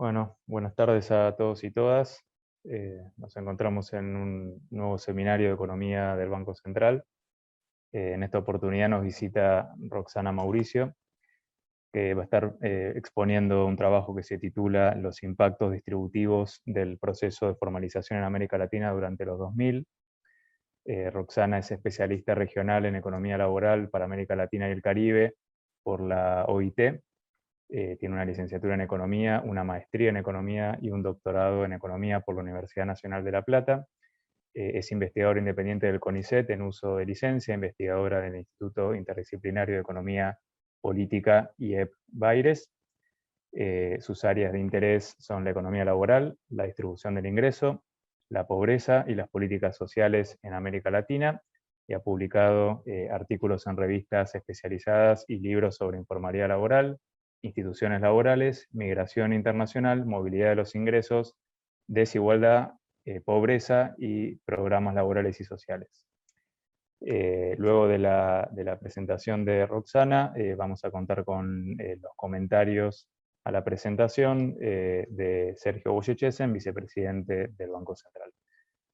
Bueno, buenas tardes a todos y todas. Nos encontramos en un nuevo seminario de economía del Banco Central. En esta oportunidad nos visita Roxana Mauricio, que va a estar exponiendo un trabajo que se titula Los impactos distributivos del proceso de formalización en América Latina durante los 2000. Roxana es especialista regional en economía laboral para América Latina y el Caribe por la OIT. Tiene una licenciatura en Economía, una maestría en Economía y un doctorado en Economía por la Universidad Nacional de La Plata. Es investigadora independiente del CONICET en uso de licencia, investigadora del Instituto Interdisciplinario de Economía Política IEP Baires. Sus áreas de interés son la economía laboral, la distribución del ingreso, la pobreza y las políticas sociales en América Latina, y ha publicado artículos en revistas especializadas y libros sobre informalidad laboral, instituciones laborales, migración internacional, movilidad de los ingresos, desigualdad, pobreza y programas laborales y sociales. Luego de la presentación de Roxana, vamos a contar con los comentarios a la presentación de Sergio Boyechesen, vicepresidente del Banco Central.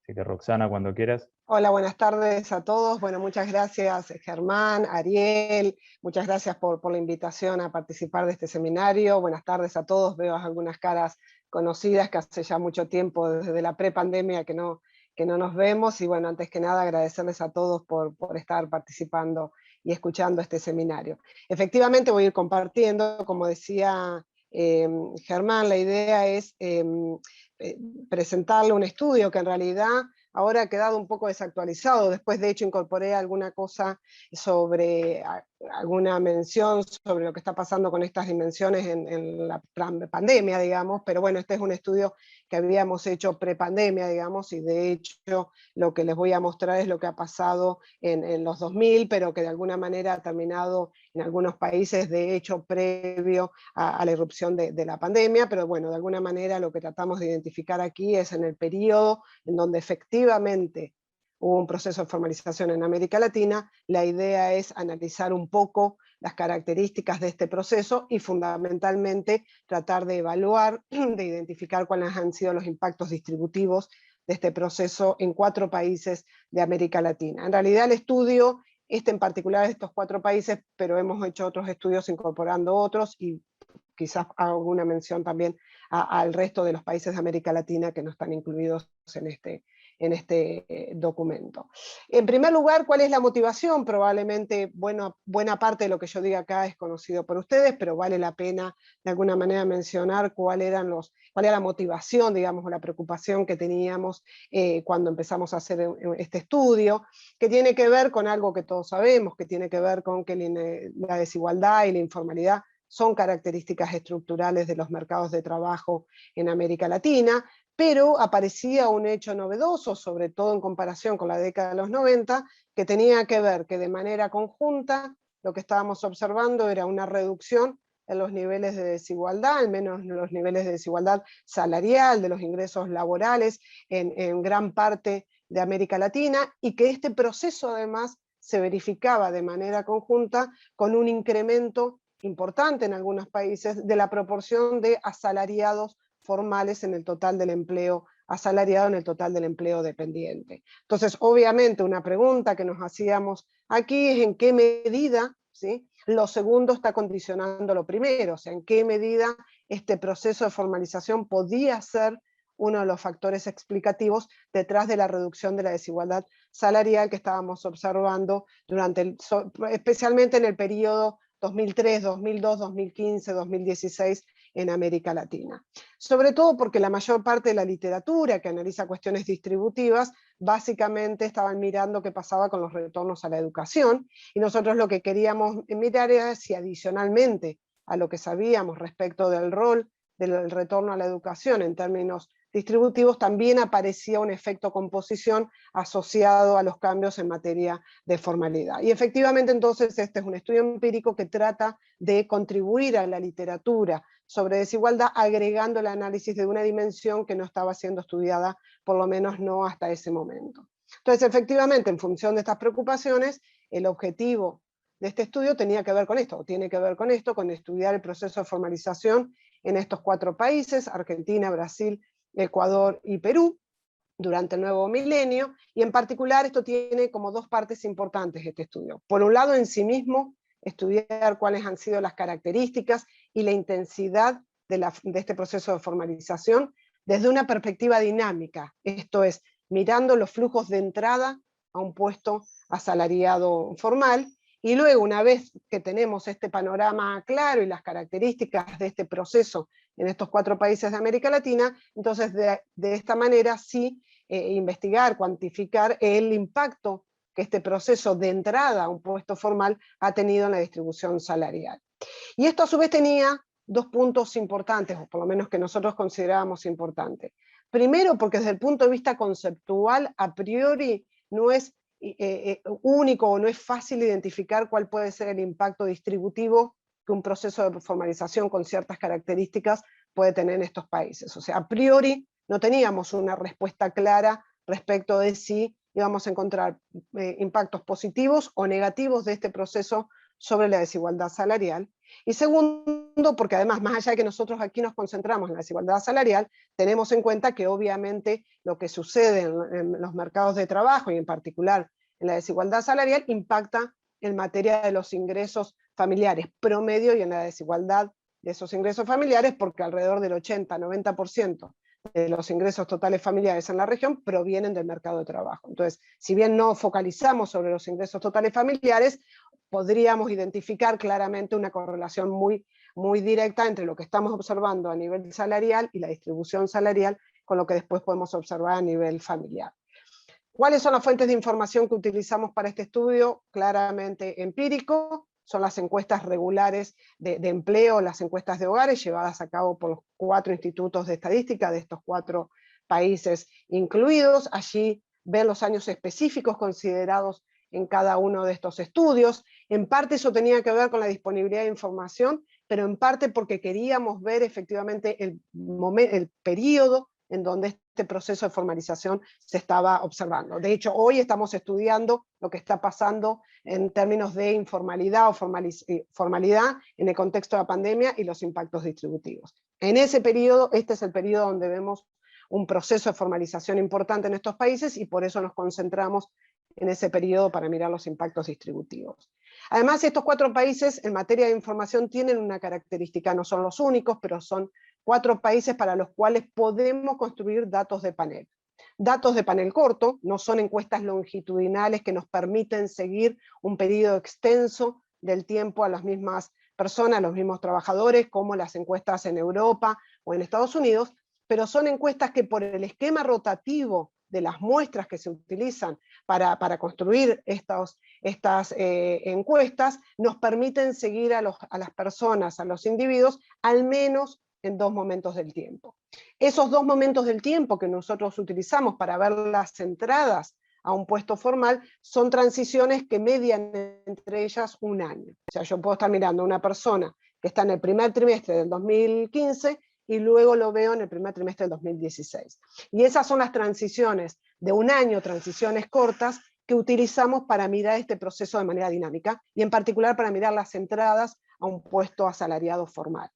Así que Roxana, cuando quieras. Hola, buenas tardes a todos. Bueno, muchas gracias Germán, Ariel, muchas gracias por la invitación a participar de este seminario. Buenas tardes a todos, veo algunas caras conocidas que hace ya mucho tiempo, desde la prepandemia que no nos vemos, y bueno, antes que nada agradecerles a todos por estar participando y escuchando este seminario. Efectivamente voy a ir compartiendo, como decía Germán, la idea es presentarle un estudio que en realidad ahora ha quedado un poco desactualizado. Después, de hecho, incorporé alguna cosa sobre, alguna mención sobre lo que está pasando con estas dimensiones en la pandemia, digamos, pero bueno, este es un estudio que habíamos hecho prepandemia, digamos, y de hecho lo que les voy a mostrar es lo que ha pasado en los 2000, pero que de alguna manera ha terminado en algunos países, de hecho, previo a la irrupción de la pandemia, pero bueno, de alguna manera lo que tratamos de identificar aquí es en el periodo en donde efectivamente hubo un proceso de formalización en América Latina. La idea es analizar un poco las características de este proceso y fundamentalmente tratar de evaluar, de identificar cuáles han sido los impactos distributivos de este proceso en 4 países de América Latina. En realidad el estudio, en particular de estos 4 países, pero hemos hecho otros estudios incorporando otros y quizás alguna mención también al resto de los países de América Latina que no están incluidos en este documento. En primer lugar, ¿cuál es la motivación? Probablemente buena parte de lo que yo diga acá es conocido por ustedes, pero vale la pena de alguna manera mencionar cuál era la motivación, digamos, o la preocupación que teníamos cuando empezamos a hacer este estudio, que tiene que ver con algo que todos sabemos, que tiene que ver con que la desigualdad y la informalidad son características estructurales de los mercados de trabajo en América Latina, pero aparecía un hecho novedoso, sobre todo en comparación con la década de los 90, que tenía que ver que de manera conjunta lo que estábamos observando era una reducción en los niveles de desigualdad, al menos en los niveles de desigualdad salarial, de los ingresos laborales en gran parte de América Latina, y que este proceso además se verificaba de manera conjunta con un incremento importante en algunos países de la proporción de asalariados formales en el total del empleo asalariado, en el total del empleo dependiente. Entonces, obviamente, una pregunta que nos hacíamos aquí es en qué medida, ¿sí?, lo segundo está condicionando lo primero, o sea, en qué medida este proceso de formalización podía ser uno de los factores explicativos detrás de la reducción de la desigualdad salarial que estábamos observando especialmente en el periodo 2003, 2002, 2015, 2016 en América Latina. Sobre todo porque la mayor parte de la literatura que analiza cuestiones distributivas básicamente estaban mirando qué pasaba con los retornos a la educación, y nosotros lo que queríamos mirar era si adicionalmente a lo que sabíamos respecto del rol del retorno a la educación en términos distributivos, también aparecía un efecto composición asociado a los cambios en materia de formalidad. Y efectivamente entonces este es un estudio empírico que trata de contribuir a la literatura sobre desigualdad, agregando el análisis de una dimensión que no estaba siendo estudiada, por lo menos no hasta ese momento. Entonces, efectivamente, en función de estas preocupaciones, el objetivo de este estudio tenía que ver con esto, o tiene que ver con esto, con estudiar el proceso de formalización en estos 4 países, Argentina, Brasil, Ecuador y Perú, durante el nuevo milenio, y en particular esto tiene como 2 partes importantes este estudio. Por un lado, en sí mismo, estudiar cuáles han sido las características y la intensidad de este proceso de formalización desde una perspectiva dinámica, esto es, mirando los flujos de entrada a un puesto asalariado formal, y luego, una vez que tenemos este panorama claro y las características de este proceso en estos 4 países de América Latina, entonces de esta manera sí investigar, cuantificar el impacto que este proceso de entrada a un puesto formal ha tenido en la distribución salarial. Y esto a su vez tenía 2 puntos importantes, o por lo menos que nosotros considerábamos importantes. Primero, porque desde el punto de vista conceptual, a priori no es único o no es fácil identificar cuál puede ser el impacto distributivo que un proceso de formalización con ciertas características puede tener en estos países. O sea, a priori no teníamos una respuesta clara respecto de si íbamos a encontrar impactos positivos o negativos de este proceso sobre la desigualdad salarial. Y segundo, porque además, más allá de que nosotros aquí nos concentramos en la desigualdad salarial, tenemos en cuenta que obviamente lo que sucede en los mercados de trabajo, y en particular en la desigualdad salarial, impacta en materia de los ingresos familiares promedio y en la desigualdad de esos ingresos familiares, porque alrededor del 80-90% de los ingresos totales familiares en la región provienen del mercado de trabajo. Entonces, si bien no focalizamos sobre los ingresos totales familiares, podríamos identificar claramente una correlación muy directa entre lo que estamos observando a nivel salarial y la distribución salarial con lo que después podemos observar a nivel familiar. ¿Cuáles son las fuentes de información que utilizamos para este estudio? Claramente empírico, son las encuestas regulares de empleo, las encuestas de hogares llevadas a cabo por los 4 institutos de estadística de estos 4 países incluidos. Allí ven los años específicos considerados en cada uno de estos estudios. En parte eso tenía que ver con la disponibilidad de información, pero en parte porque queríamos ver efectivamente el periodo en donde este proceso de formalización se estaba observando. De hecho, hoy estamos estudiando lo que está pasando en términos de informalidad o formalidad en el contexto de la pandemia y los impactos distributivos. En ese periodo, este es el periodo donde vemos un proceso de formalización importante en estos países y por eso nos concentramos en ese periodo para mirar los impactos distributivos. Además, estos 4 países en materia de información tienen una característica, no son los únicos, pero son 4 países para los cuales podemos construir datos de panel. Datos de panel corto, no son encuestas longitudinales que nos permiten seguir un periodo extenso del tiempo a las mismas personas, a los mismos trabajadores, como las encuestas en Europa o en Estados Unidos, pero son encuestas que por el esquema rotativo de las muestras que se utilizan para construir estas encuestas, nos permiten seguir a las personas, a los individuos, al menos en 2 momentos del tiempo. Esos 2 momentos del tiempo que nosotros utilizamos para ver las entradas a un puesto formal son transiciones que median entre ellas 1 año. O sea, yo puedo estar mirando a una persona que está en el primer trimestre del 2015 y luego lo veo en el primer trimestre del 2016. Y esas son las transiciones de 1 año, transiciones cortas, que utilizamos para mirar este proceso de manera dinámica, y en particular para mirar las entradas a un puesto asalariado formal.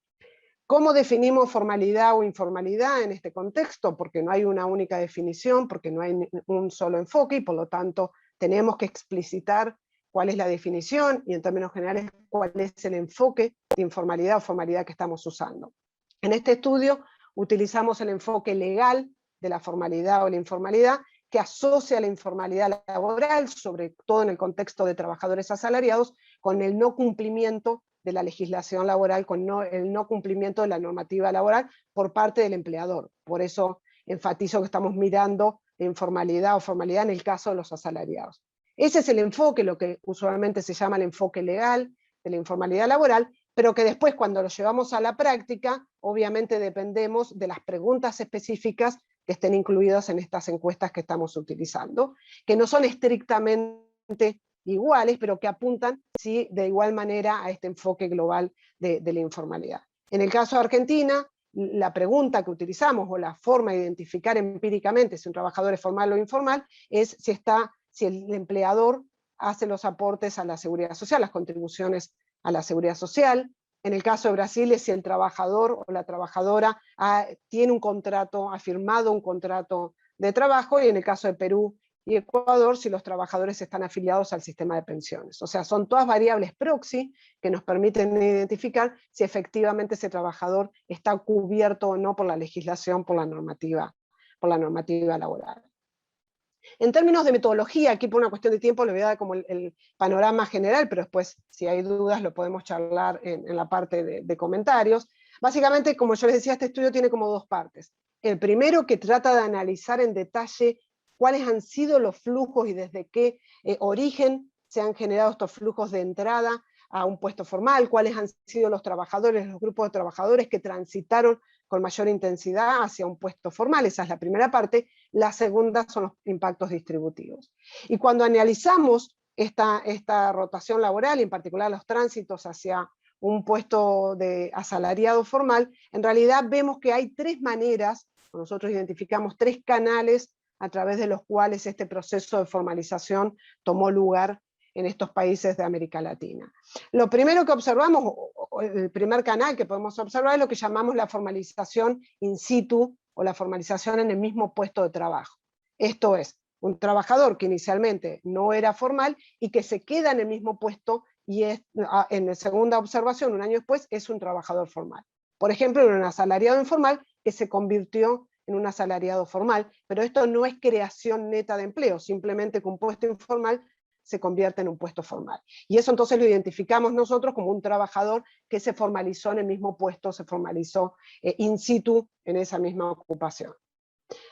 ¿Cómo definimos formalidad o informalidad en este contexto? Porque no hay una única definición, porque no hay un solo enfoque, y por lo tanto tenemos que explicitar cuál es la definición, y en términos generales cuál es el enfoque de informalidad o formalidad que estamos usando. En este estudio utilizamos el enfoque legal de la formalidad o la informalidad, que asocia la informalidad laboral, sobre todo en el contexto de trabajadores asalariados, con el no cumplimiento de la legislación laboral, con el no cumplimiento de la normativa laboral por parte del empleador. Por eso enfatizo que estamos mirando informalidad o formalidad en el caso de los asalariados. Ese es el enfoque, lo que usualmente se llama el enfoque legal de la informalidad laboral, pero que después, cuando lo llevamos a la práctica, obviamente dependemos de las preguntas específicas que estén incluidas en estas encuestas que estamos utilizando, que no son estrictamente iguales, pero que apuntan, sí, de igual manera a este enfoque global de la informalidad. En el caso de Argentina, la pregunta que utilizamos, o la forma de identificar empíricamente si un trabajador es formal o informal, es si el empleador hace los aportes a la seguridad social, las contribuciones a la seguridad social, En el caso de Brasil es si el trabajador o la trabajadora tiene un contrato, ha firmado un contrato de trabajo, y en el caso de Perú y Ecuador, si los trabajadores están afiliados al sistema de pensiones. O sea, son todas variables proxy que nos permiten identificar si efectivamente ese trabajador está cubierto o no por la legislación, por la normativa laboral. En términos de metodología, aquí por una cuestión de tiempo le voy a dar como el panorama general, pero después, si hay dudas, lo podemos charlar en la parte de comentarios. Básicamente, como yo les decía, este estudio tiene como dos partes. El primero, que trata de analizar en detalle cuáles han sido los flujos y desde qué origen se han generado estos flujos de entrada a un puesto formal, cuáles han sido los trabajadores, los grupos de trabajadores que transitaron con mayor intensidad hacia un puesto formal. Esa es la primera parte. La segunda son los impactos distributivos. Y cuando analizamos esta rotación laboral, y en particular los tránsitos hacia un puesto de asalariado formal, en realidad vemos que hay tres maneras, nosotros identificamos tres canales a través de los cuales este proceso de formalización tomó lugar en estos países de América Latina. Lo primero que observamos, el primer canal que podemos observar, es lo que llamamos la formalización in situ, o la formalización en el mismo puesto de trabajo. Esto es, un trabajador que inicialmente no era formal y que se queda en el mismo puesto, y en la segunda observación, un año después, es un trabajador formal. Por ejemplo, en un asalariado informal que se convirtió en un asalariado formal, pero esto no es creación neta de empleo, simplemente que un puesto informal se convierte en un puesto formal. Y eso entonces lo identificamos nosotros como un trabajador que se formalizó en el mismo puesto, se formalizó in situ en esa misma ocupación.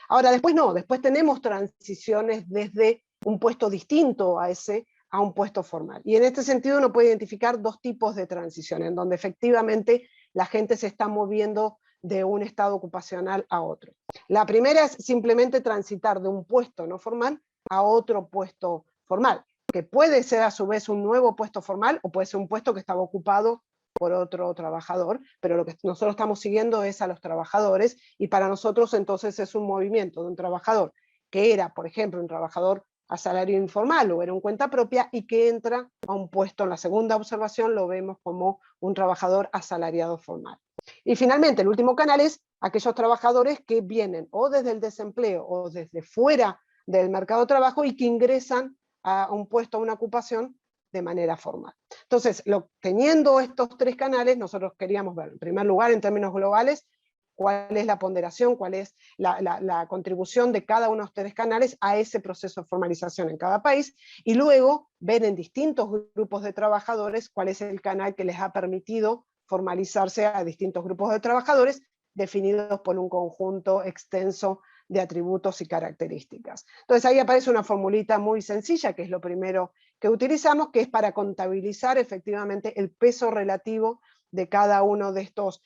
Ahora, después no, después tenemos transiciones desde un puesto distinto a un puesto formal. Y en este sentido uno puede identificar dos tipos de transiciones, en donde efectivamente la gente se está moviendo de un estado ocupacional a otro. La primera es simplemente transitar de un puesto no formal a otro puesto formal, que puede ser a su vez un nuevo puesto formal, o puede ser un puesto que estaba ocupado por otro trabajador, pero lo que nosotros estamos siguiendo es a los trabajadores, y para nosotros entonces es un movimiento de un trabajador que era, por ejemplo, un trabajador a salario informal o era un cuenta propia, y que entra a un puesto, en la segunda observación lo vemos como un trabajador asalariado formal. Y finalmente el último canal es aquellos trabajadores que vienen o desde el desempleo o desde fuera del mercado de trabajo y que ingresan a un puesto, a una ocupación, de manera formal. Entonces, teniendo estos tres canales, nosotros queríamos ver, en primer lugar, en términos globales, cuál es la ponderación, cuál es la contribución de cada uno de los tres canales a ese proceso de formalización en cada país, y luego ver en distintos grupos de trabajadores cuál es el canal que les ha permitido formalizarse a distintos grupos de trabajadores, definidos por un conjunto extenso de atributos y características. Entonces ahí aparece una formulita muy sencilla, que es lo primero que utilizamos, que es para contabilizar efectivamente el peso relativo de cada uno de estos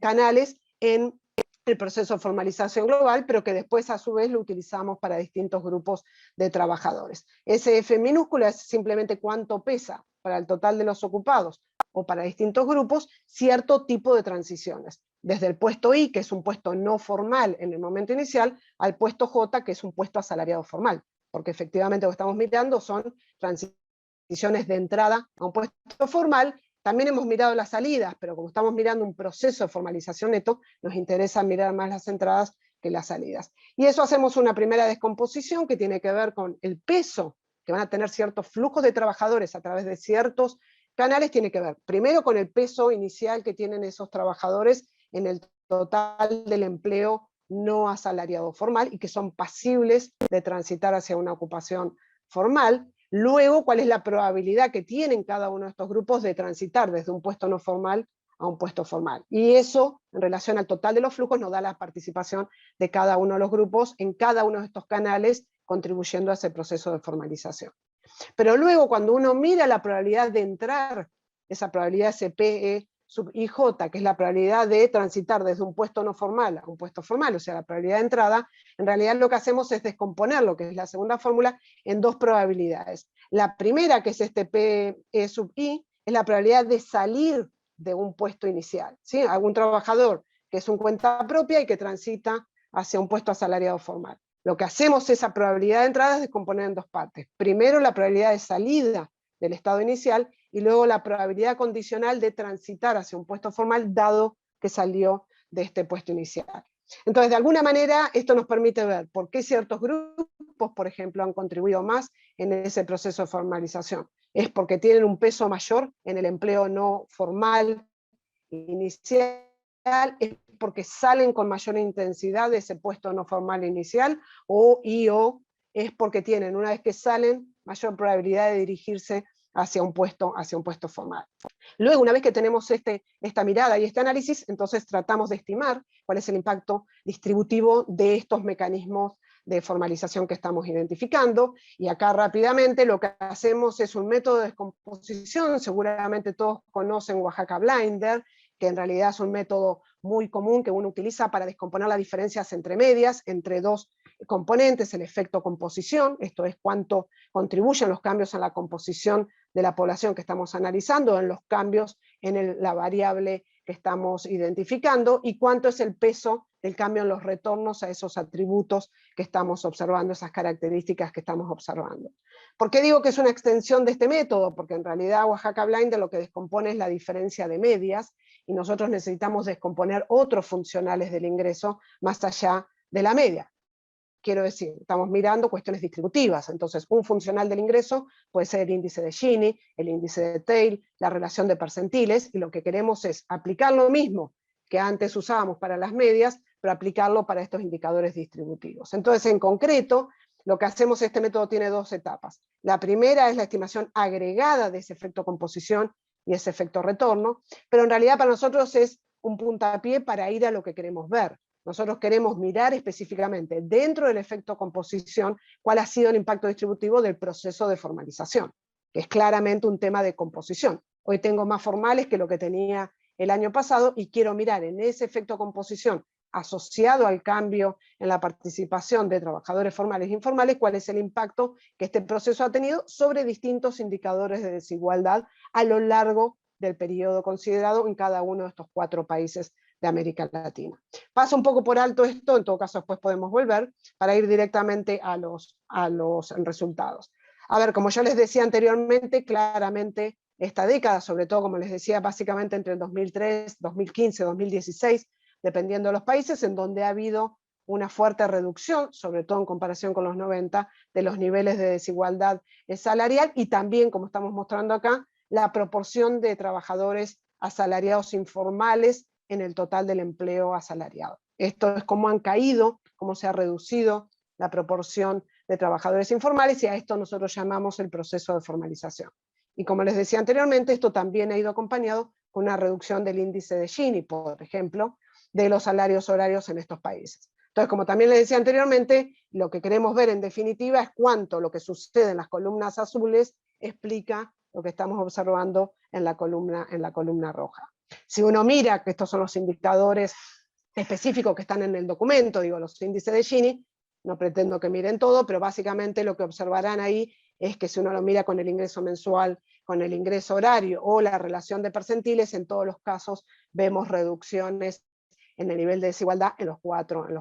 canales en el proceso de formalización global, pero que después a su vez lo utilizamos para distintos grupos de trabajadores. Ese F minúscula es simplemente cuánto pesa para el total de los ocupados o para distintos grupos cierto tipo de transiciones, desde el puesto I, que es un puesto no formal en el momento inicial, al puesto J, que es un puesto asalariado formal, porque efectivamente lo que estamos mirando son transiciones de entrada a un puesto formal. También hemos mirado las salidas, pero como estamos mirando un proceso de formalización neto, nos interesa mirar más las entradas que las salidas. Y eso hacemos una primera descomposición que tiene que ver con el peso que van a tener ciertos flujos de trabajadores a través de ciertos canales. Tiene que ver primero con el peso inicial que tienen esos trabajadores en el total del empleo no asalariado formal y que son pasibles de transitar hacia una ocupación formal. Luego, cuál es la probabilidad que tienen cada uno de estos grupos de transitar desde un puesto no formal a un puesto formal. Y eso, en relación al total de los flujos, nos da la participación de cada uno de los grupos en cada uno de estos canales, contribuyendo a ese proceso de formalización. Pero luego, cuando uno mira la probabilidad de entrar, esa probabilidad SPE sub IJ, que es la probabilidad de transitar desde un puesto no formal a un puesto formal, o sea, la probabilidad de entrada, en realidad lo que hacemos es descomponer lo que es la segunda fórmula en dos probabilidades. La primera, que es este PE sub I, es la probabilidad de salir de un puesto inicial, ¿sí? Algún trabajador que es un cuenta propia y que transita hacia un puesto asalariado formal. Lo que hacemos, esa probabilidad de entrada, es descomponer en dos partes. Primero, la probabilidad de salida del estado inicial, y luego la probabilidad condicional de transitar hacia un puesto formal dado que salió de este puesto inicial. Entonces, de alguna manera, esto nos permite ver por qué ciertos grupos, por ejemplo, han contribuido más en ese proceso de formalización. Es porque tienen un peso mayor en el empleo no formal inicial, es porque salen con mayor intensidad de ese puesto no formal inicial, o es porque tienen, una vez que salen, mayor probabilidad de dirigirse hacia un puesto formal. Luego, una vez que tenemos esta mirada y este análisis, entonces tratamos de estimar cuál es el impacto distributivo de estos mecanismos de formalización que estamos identificando, y acá rápidamente lo que hacemos es un método de descomposición. Seguramente todos conocen Oaxaca Blinder, que en realidad es un método muy común que uno utiliza para descomponer las diferencias entre medias, entre dos componentes, el efecto composición, esto es cuánto contribuyen los cambios en la composición de la población que estamos analizando, en los cambios en la variable que estamos identificando, y cuánto es el peso del cambio en los retornos a esos atributos que estamos observando, esas características que estamos observando. ¿Por qué digo que es una extensión de este método? Porque en realidad Oaxaca Blinder lo que descompone es la diferencia de medias, y nosotros necesitamos descomponer otros funcionales del ingreso más allá de la media. Quiero decir, estamos mirando cuestiones distributivas, entonces un funcional del ingreso puede ser el índice de Gini, el índice de Tail, la relación de percentiles, y lo que queremos es aplicar lo mismo que antes usábamos para las medias, pero aplicarlo para estos indicadores distributivos. Entonces, en concreto, lo que hacemos, este método tiene dos etapas. La primera es la estimación agregada de ese efecto composición y ese efecto retorno, pero en realidad para nosotros es un puntapié para ir a lo que queremos ver. Nosotros queremos mirar específicamente dentro del efecto composición cuál ha sido el impacto distributivo del proceso de formalización, que es claramente un tema de composición. Hoy tengo más formales que lo que tenía el año pasado, y quiero mirar en ese efecto composición asociado al cambio en la participación de trabajadores formales e informales, cuál es el impacto que este proceso ha tenido sobre distintos indicadores de desigualdad a lo largo del periodo considerado en cada uno de estos 4 países de América Latina. Paso un poco por alto esto, en todo caso después podemos volver, para ir directamente a los resultados. A ver, como yo les decía anteriormente, claramente esta década, sobre todo como les decía, básicamente entre el 2003, 2015, 2016, dependiendo de los países, en donde ha habido una fuerte reducción, sobre todo en comparación con los 90, de los niveles de desigualdad salarial, y también, como estamos mostrando acá, la proporción de trabajadores asalariados informales en el total del empleo asalariado. Esto es cómo han caído, cómo se ha reducido la proporción de trabajadores informales, y a esto nosotros llamamos el proceso de formalización. Y como les decía anteriormente, esto también ha ido acompañado con una reducción del índice de Gini, por ejemplo, de los salarios horarios en estos países. Entonces, como también les decía anteriormente, lo que queremos ver en definitiva es cuánto lo que sucede en las columnas azules explica lo que estamos observando en la columna roja. Si uno mira, que estos son los indicadores específicos que están en el documento, digo, los índices de Gini, no pretendo que miren todo, pero básicamente lo que observarán ahí es que si uno lo mira con el ingreso mensual, con el ingreso horario o la relación de percentiles, en todos los casos vemos reducciones en el nivel de desigualdad en los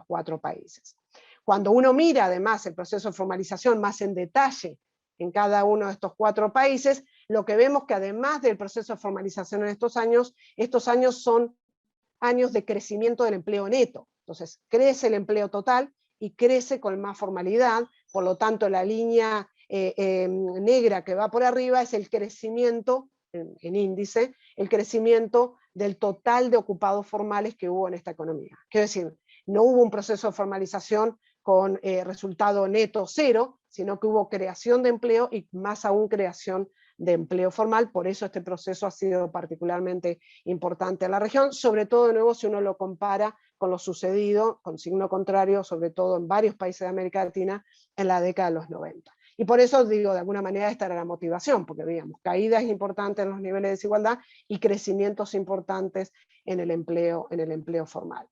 cuatro países. Cuando uno mira además el proceso de formalización más en detalle en cada uno de estos 4 países, lo que vemos que además del proceso de formalización en estos años son años de crecimiento del empleo neto. Entonces, crece el empleo total y crece con más formalidad, por lo tanto la línea negra que va por arriba es el crecimiento, en índice, el crecimiento del total de ocupados formales que hubo en esta economía. Quiero decir, no hubo un proceso de formalización con resultado neto cero, sino que hubo creación de empleo y más aún creación de empleo formal. Por eso este proceso ha sido particularmente importante en la región, sobre todo de nuevo si uno lo compara con lo sucedido, con signo contrario, sobre todo en varios países de América Latina en la década de los 90. Y por eso digo, de alguna manera esta era la motivación, porque veíamos caídas importantes en los niveles de desigualdad y crecimientos importantes en el empleo formal.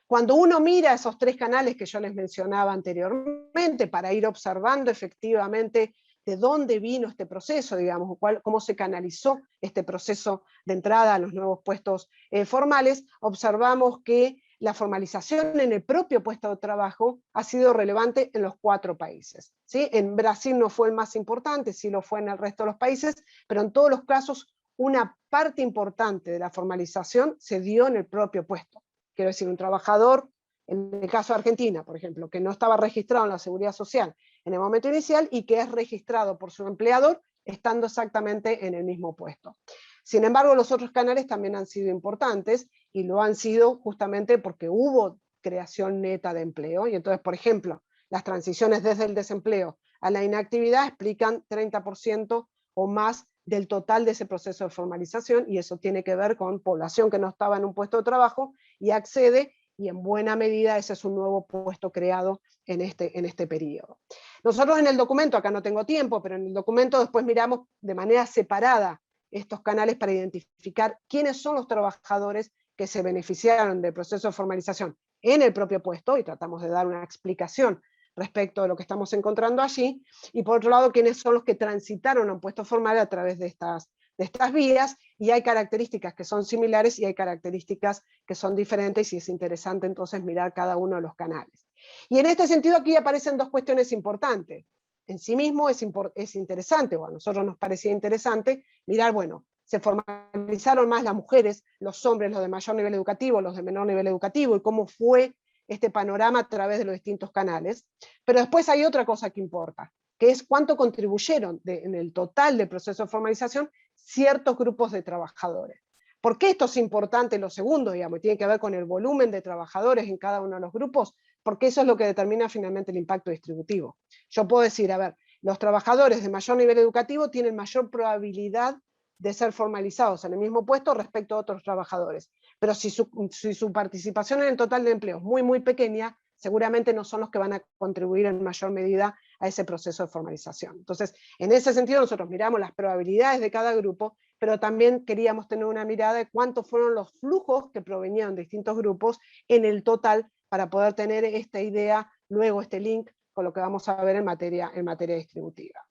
Cuando uno mira esos 3 canales que yo les mencionaba anteriormente, para ir observando efectivamente de dónde vino este proceso, digamos, cómo se canalizó este proceso de entrada a los nuevos puestos formales, observamos que la formalización en el propio puesto de trabajo ha sido relevante en los 4 países. ¿Sí? En Brasil no fue el más importante, sí lo fue en el resto de los países, pero en todos los casos una parte importante de la formalización se dio en el propio puesto. Quiero decir, un trabajador, en el caso de Argentina, por ejemplo, que no estaba registrado en la Seguridad Social en el momento inicial y que es registrado por su empleador estando exactamente en el mismo puesto. Sin embargo, los otros canales también han sido importantes y lo han sido justamente porque hubo creación neta de empleo. Y entonces, por ejemplo, las transiciones desde el desempleo a la inactividad explican 30% o más del total de ese proceso de formalización, y eso tiene que ver con población que no estaba en un puesto de trabajo y accede, y en buena medida ese es un nuevo puesto creado en este periodo. Nosotros en el documento, acá no tengo tiempo, pero en el documento después miramos de manera separada estos canales para identificar quiénes son los trabajadores que se beneficiaron del proceso de formalización en el propio puesto, y tratamos de dar una explicación respecto de lo que estamos encontrando allí, y por otro lado, quiénes son los que transitaron a un puesto formal a través de estas vías, y hay características que son similares y hay características que son diferentes, y es interesante entonces mirar cada uno de los canales. Y en este sentido aquí aparecen 2 cuestiones importantes. En sí mismo es interesante, o a nosotros nos parecía interesante, mirar, bueno, se formalizaron más las mujeres, los hombres, los de mayor nivel educativo, los de menor nivel educativo, y cómo fue este panorama a través de los distintos canales. Pero después hay otra cosa que importa, que es cuánto contribuyeron en el total del proceso de formalización ciertos grupos de trabajadores. ¿Por qué esto es importante? Lo segundo, digamos, tiene que ver con el volumen de trabajadores en cada uno de los grupos, porque eso es lo que determina finalmente el impacto distributivo. Yo puedo decir, a ver, los trabajadores de mayor nivel educativo tienen mayor probabilidad de ser formalizados en el mismo puesto respecto a otros trabajadores. Pero si su participación en el total de empleo es muy, muy pequeña, seguramente no son los que van a contribuir en mayor medida a ese proceso de formalización. Entonces, en ese sentido, nosotros miramos las probabilidades de cada grupo, pero también queríamos tener una mirada de cuántos fueron los flujos que provenían de distintos grupos en el total, para poder tener esta idea, luego este link con lo que vamos a ver en materia distributiva.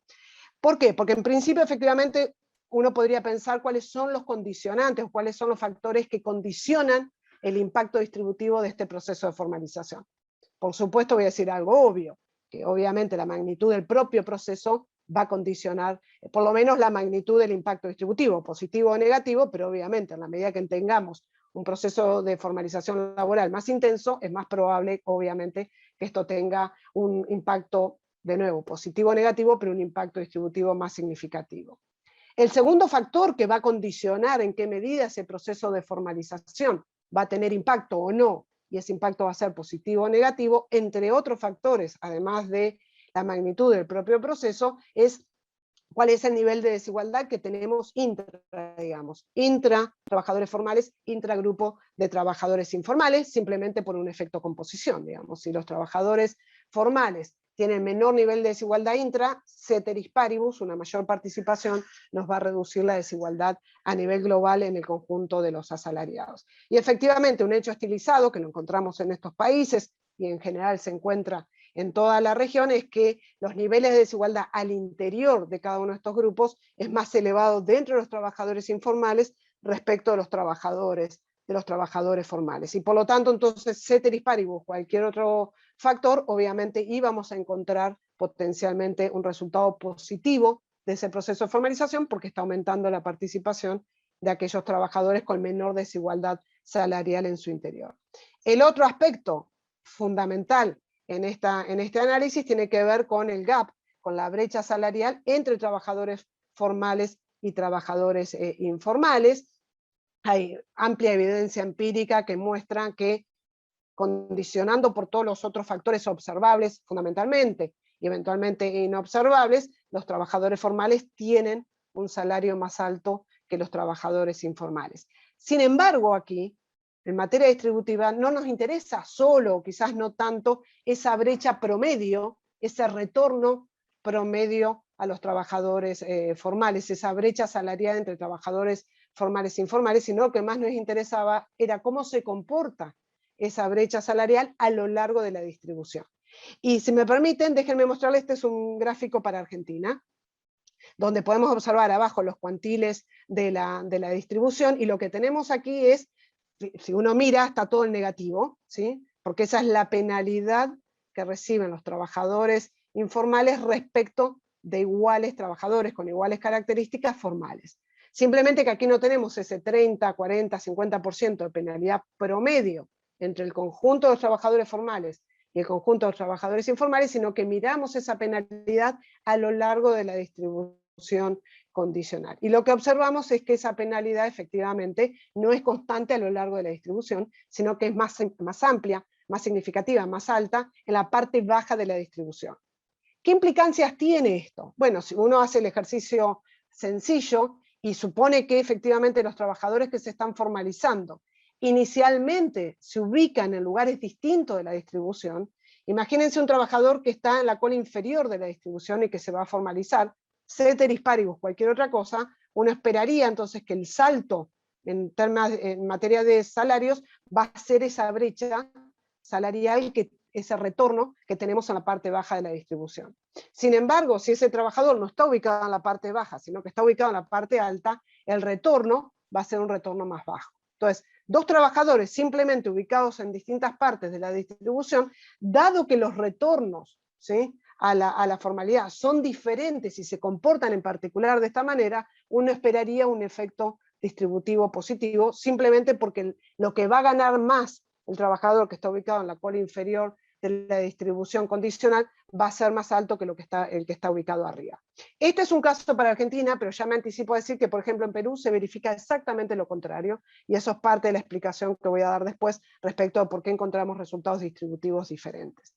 ¿Por qué? Porque en principio, efectivamente, uno podría pensar cuáles son los condicionantes o cuáles son los factores que condicionan el impacto distributivo de este proceso de formalización. Por supuesto, voy a decir algo obvio, que obviamente la magnitud del propio proceso va a condicionar por lo menos la magnitud del impacto distributivo, positivo o negativo, pero obviamente en la medida que tengamos un proceso de formalización laboral más intenso, es más probable, obviamente, que esto tenga un impacto, de nuevo, positivo o negativo, pero un impacto distributivo más significativo. El segundo factor que va a condicionar en qué medida ese proceso de formalización va a tener impacto o no, y ese impacto va a ser positivo o negativo, entre otros factores, además de la magnitud del propio proceso, es cuál es el nivel de desigualdad que tenemos intra trabajadores formales, intragrupo de trabajadores informales, simplemente por un efecto composición, digamos. Si los trabajadores formales tienen menor nivel de desigualdad intra, ceteris paribus, una mayor participación, nos va a reducir la desigualdad a nivel global en el conjunto de los asalariados. Y efectivamente, un hecho estilizado que lo encontramos en estos países, y en general se encuentra en toda la región, es que los niveles de desigualdad al interior de cada uno de estos grupos es más elevado dentro de los trabajadores informales respecto de los trabajadores formales. Y por lo tanto, entonces, ceteris paribus, cualquier otro factor, obviamente íbamos a encontrar potencialmente un resultado positivo de ese proceso de formalización, porque está aumentando la participación de aquellos trabajadores con menor desigualdad salarial en su interior. El otro aspecto fundamental en este análisis tiene que ver con el gap, con la brecha salarial entre trabajadores formales y trabajadores informales. Hay amplia evidencia empírica que muestra que, condicionando por todos los otros factores observables fundamentalmente y eventualmente inobservables, los trabajadores formales tienen un salario más alto que los trabajadores informales. Sin embargo, aquí, en materia distributiva, no nos interesa solo, quizás no tanto, esa brecha promedio, ese retorno promedio a los trabajadores formales, esa brecha salarial entre trabajadores formales e informales, sino lo que más nos interesaba era cómo se comporta esa brecha salarial a lo largo de la distribución. Y si me permiten, déjenme mostrarles, este es un gráfico para Argentina, donde podemos observar abajo los cuantiles de la distribución, y lo que tenemos aquí es, si uno mira, está todo en negativo, ¿sí? Porque esa es la penalidad que reciben los trabajadores informales respecto de iguales trabajadores con iguales características formales. Simplemente que aquí no tenemos ese 30, 40, 50% de penalidad promedio entre el conjunto de los trabajadores formales y el conjunto de los trabajadores informales, sino que miramos esa penalidad a lo largo de la distribución condicional. Y lo que observamos es que esa penalidad efectivamente no es constante a lo largo de la distribución, sino que es más amplia, más significativa, más alta en la parte baja de la distribución. ¿Qué implicancias tiene esto? Bueno, si uno hace el ejercicio sencillo y supone que efectivamente los trabajadores que se están formalizando inicialmente se ubican en lugares distintos de la distribución, imagínense un trabajador que está en la cola inferior de la distribución y que se va a formalizar, ceteris paribus, cualquier otra cosa, uno esperaría entonces que el salto en materia de salarios va a ser esa brecha salarial, ese retorno que tenemos en la parte baja de la distribución. Sin embargo, si ese trabajador no está ubicado en la parte baja, sino que está ubicado en la parte alta, el retorno va a ser un retorno más bajo. Entonces, dos trabajadores simplemente ubicados en distintas partes de la distribución, dado que los retornos, ¿sí?, a la formalidad son diferentes y se comportan en particular de esta manera, uno esperaría un efecto distributivo positivo, simplemente porque lo que va a ganar más el trabajador que está ubicado en la cola inferior de la distribución condicional va a ser más alto que el que está ubicado arriba. Este es un caso para Argentina, pero ya me anticipo a decir que, por ejemplo, en Perú se verifica exactamente lo contrario, y eso es parte de la explicación que voy a dar después respecto a por qué encontramos resultados distributivos diferentes.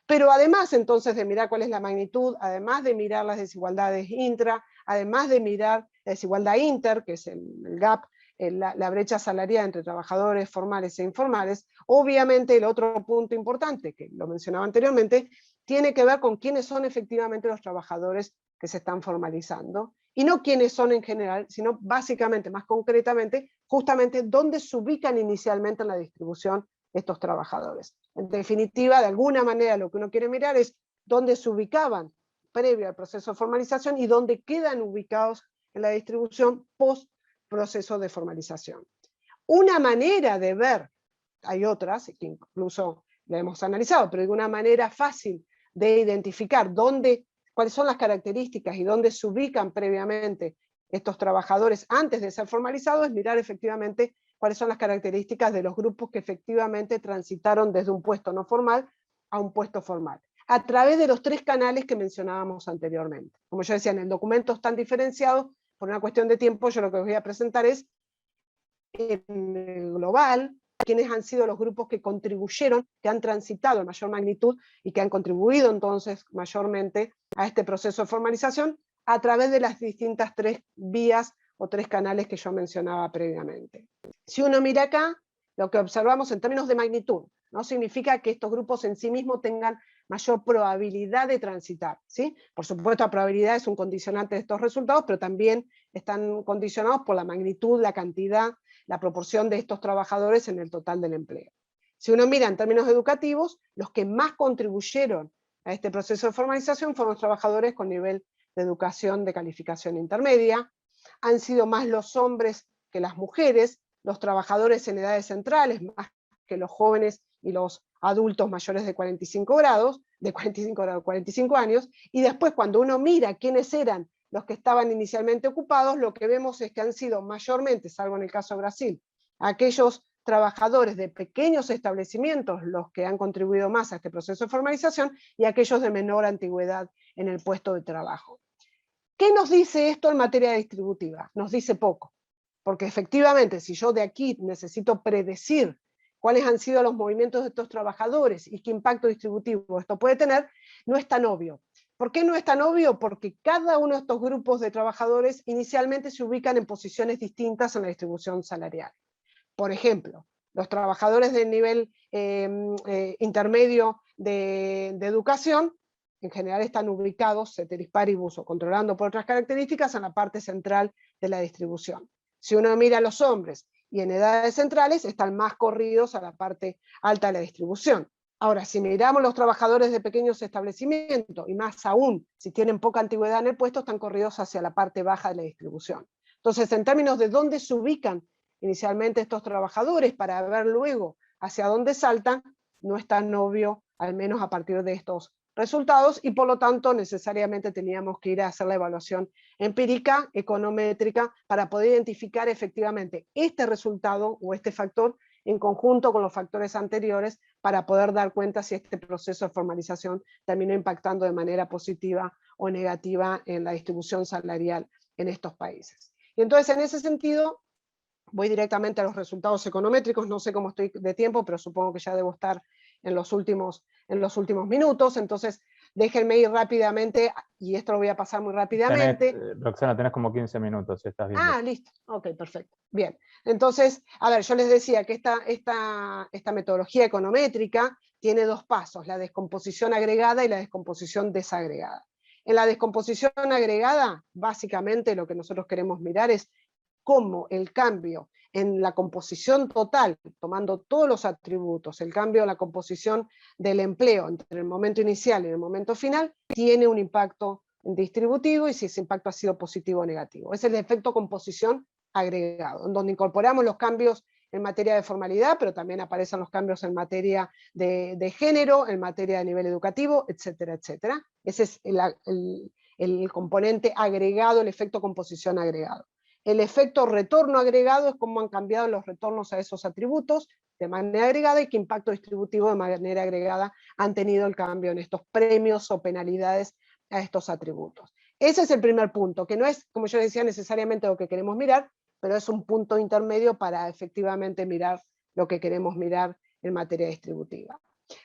Pero además entonces de mirar cuál es la magnitud, además de mirar las desigualdades intra, además de mirar la desigualdad inter, que es el gap, la brecha salarial entre trabajadores formales e informales, obviamente el otro punto importante, que lo mencionaba anteriormente, tiene que ver con quiénes son efectivamente los trabajadores que se están formalizando, y no quiénes son en general, sino básicamente, más concretamente, justamente dónde se ubican inicialmente en la distribución estos trabajadores. En definitiva, de alguna manera lo que uno quiere mirar es dónde se ubicaban previo al proceso de formalización y dónde quedan ubicados en la distribución post proceso de formalización. Una manera de ver, hay otras que incluso la hemos analizado, pero de una manera fácil de identificar cuáles son las características y dónde se ubican previamente estos trabajadores antes de ser formalizados, es mirar efectivamente cuáles son las características de los grupos que efectivamente transitaron desde un puesto no formal a un puesto formal, a través de los tres canales que mencionábamos anteriormente. Como yo decía, en el documento están diferenciados, por una cuestión de tiempo yo lo que os voy a presentar es en el global, quiénes han sido los grupos que contribuyeron, que han transitado en mayor magnitud y que han contribuido entonces mayormente a este proceso de formalización a través de las distintas tres vías o tres canales que yo mencionaba previamente. Si uno mira acá, lo que observamos en términos de magnitud, no significa que estos grupos en sí mismos tengan mayor probabilidad de transitar, ¿sí? Por supuesto, la probabilidad es un condicionante de estos resultados, pero también están condicionados por la magnitud, la cantidad, la proporción de estos trabajadores en el total del empleo. Si uno mira en términos educativos, los que más contribuyeron a este proceso de formalización fueron los trabajadores con nivel de educación de calificación intermedia, han sido más los hombres que las mujeres, los trabajadores en edades centrales, más que los jóvenes y los adultos mayores de 45 años, y después cuando uno mira quiénes eran los que estaban inicialmente ocupados, lo que vemos es que han sido mayormente, salvo en el caso de Brasil, aquellos trabajadores de pequeños establecimientos los que han contribuido más a este proceso de formalización y aquellos de menor antigüedad en el puesto de trabajo. ¿Qué nos dice esto en materia distributiva? Nos dice poco, porque efectivamente si yo de aquí necesito predecir cuáles han sido los movimientos de estos trabajadores y qué impacto distributivo esto puede tener, no es tan obvio. ¿Por qué no es tan obvio? Porque cada uno de estos grupos de trabajadores inicialmente se ubican en posiciones distintas en la distribución salarial. Por ejemplo, los trabajadores del nivel intermedio de educación en general están ubicados, ceteris paribus o controlando por otras características, en la parte central de la distribución. Si uno mira a los hombres y en edades centrales, están más corridos a la parte alta de la distribución. Ahora, si miramos los trabajadores de pequeños establecimientos, y más aún, si tienen poca antigüedad en el puesto, están corridos hacia la parte baja de la distribución. Entonces, en términos de dónde se ubican inicialmente estos trabajadores, para ver luego hacia dónde saltan, no es tan obvio, al menos a partir de estos resultados, y por lo tanto necesariamente teníamos que ir a hacer la evaluación empírica, econométrica, para poder identificar efectivamente este resultado o este factor en conjunto con los factores anteriores, para poder dar cuenta si este proceso de formalización terminó impactando de manera positiva o negativa en la distribución salarial en estos países. Y entonces, en ese sentido, voy directamente a los resultados econométricos. No sé cómo estoy de tiempo, pero supongo que ya debo estar en los últimos minutos. Entonces, déjenme ir rápidamente, y esto lo voy a pasar muy rápidamente. Roxana, tenés como 15 minutos, si estás viendo. Ah, listo. Ok, perfecto. Bien. Entonces, a ver, yo les decía que esta metodología econométrica tiene dos pasos, la descomposición agregada y la descomposición desagregada. En la descomposición agregada, básicamente lo que nosotros queremos mirar es cómo el cambio en la composición total, tomando todos los atributos, el cambio en la composición del empleo entre el momento inicial y el momento final, tiene un impacto distributivo y si ese impacto ha sido positivo o negativo. Es el efecto composición agregado, en donde incorporamos los cambios en materia de formalidad, pero también aparecen los cambios en materia de género, en materia de nivel educativo, etcétera, etcétera. Ese es el componente agregado, el efecto composición agregado. El efecto retorno agregado es cómo han cambiado los retornos a esos atributos de manera agregada y qué impacto distributivo de manera agregada han tenido el cambio en estos premios o penalidades a estos atributos. Ese es el primer punto, que no es, como yo decía, necesariamente lo que queremos mirar, pero es un punto intermedio para efectivamente mirar lo que queremos mirar en materia distributiva.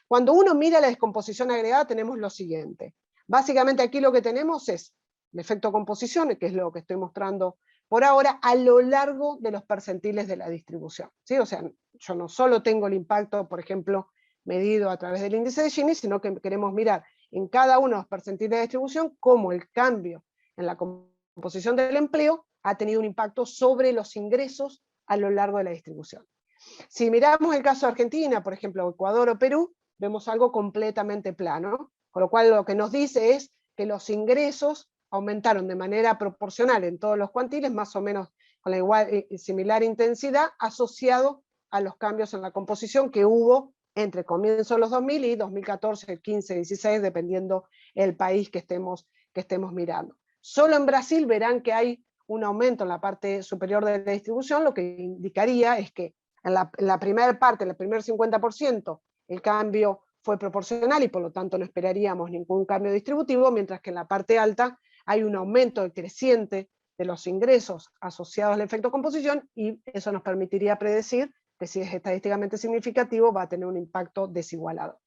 Cuando uno mira la descomposición agregada tenemos lo siguiente. Básicamente aquí lo que tenemos es el efecto composición, que es lo que estoy mostrando por ahora, a lo largo de los percentiles de la distribución. ¿Sí? O sea, yo no solo tengo el impacto, por ejemplo, medido a través del índice de Gini, sino que queremos mirar en cada uno de los percentiles de distribución cómo el cambio en la composición del empleo ha tenido un impacto sobre los ingresos a lo largo de la distribución. Si miramos el caso de Argentina, por ejemplo, Ecuador o Perú, vemos algo completamente plano, con lo cual lo que nos dice es que los ingresos aumentaron de manera proporcional en todos los cuantiles, más o menos con la igual similar intensidad, asociado a los cambios en la composición que hubo entre comienzos de los 2000 y 2014, 15, 16, dependiendo el país que estemos mirando. Solo en Brasil verán que hay un aumento en la parte superior de la distribución, lo que indicaría es que en la primera parte, en el primer 50%, el cambio fue proporcional y por lo tanto no esperaríamos ningún cambio distributivo, mientras que en la parte alta hay un aumento creciente de los ingresos asociados al efecto composición y eso nos permitiría predecir que si es estadísticamente significativo va a tener un impacto desigualado.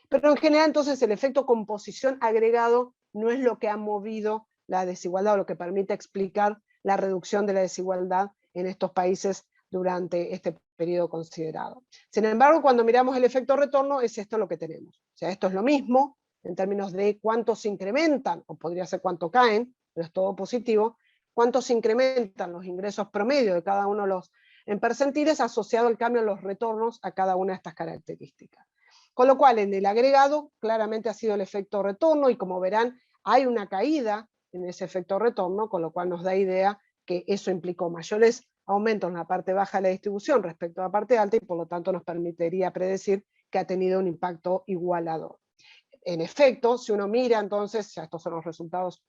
Pero en general entonces el efecto composición agregado no es lo que ha movido la desigualdad o lo que permite explicar la reducción de la desigualdad en estos países durante este periodo considerado. Sin embargo, cuando miramos el efecto retorno, es esto lo que tenemos. O sea, esto es lo mismo en términos de cuánto se incrementan, o podría ser cuánto caen, pero es todo positivo, cuánto se incrementan los ingresos promedio de cada uno de los en percentiles asociado al cambio en los retornos a cada una de estas características. Con lo cual, en el agregado, claramente ha sido el efecto retorno, y como verán, hay una caída en ese efecto retorno, con lo cual nos da idea que eso implicó mayores aumentos en la parte baja de la distribución respecto a la parte alta, y por lo tanto nos permitiría predecir que ha tenido un impacto igualador. En efecto, si uno mira entonces, ya estos son los resultados,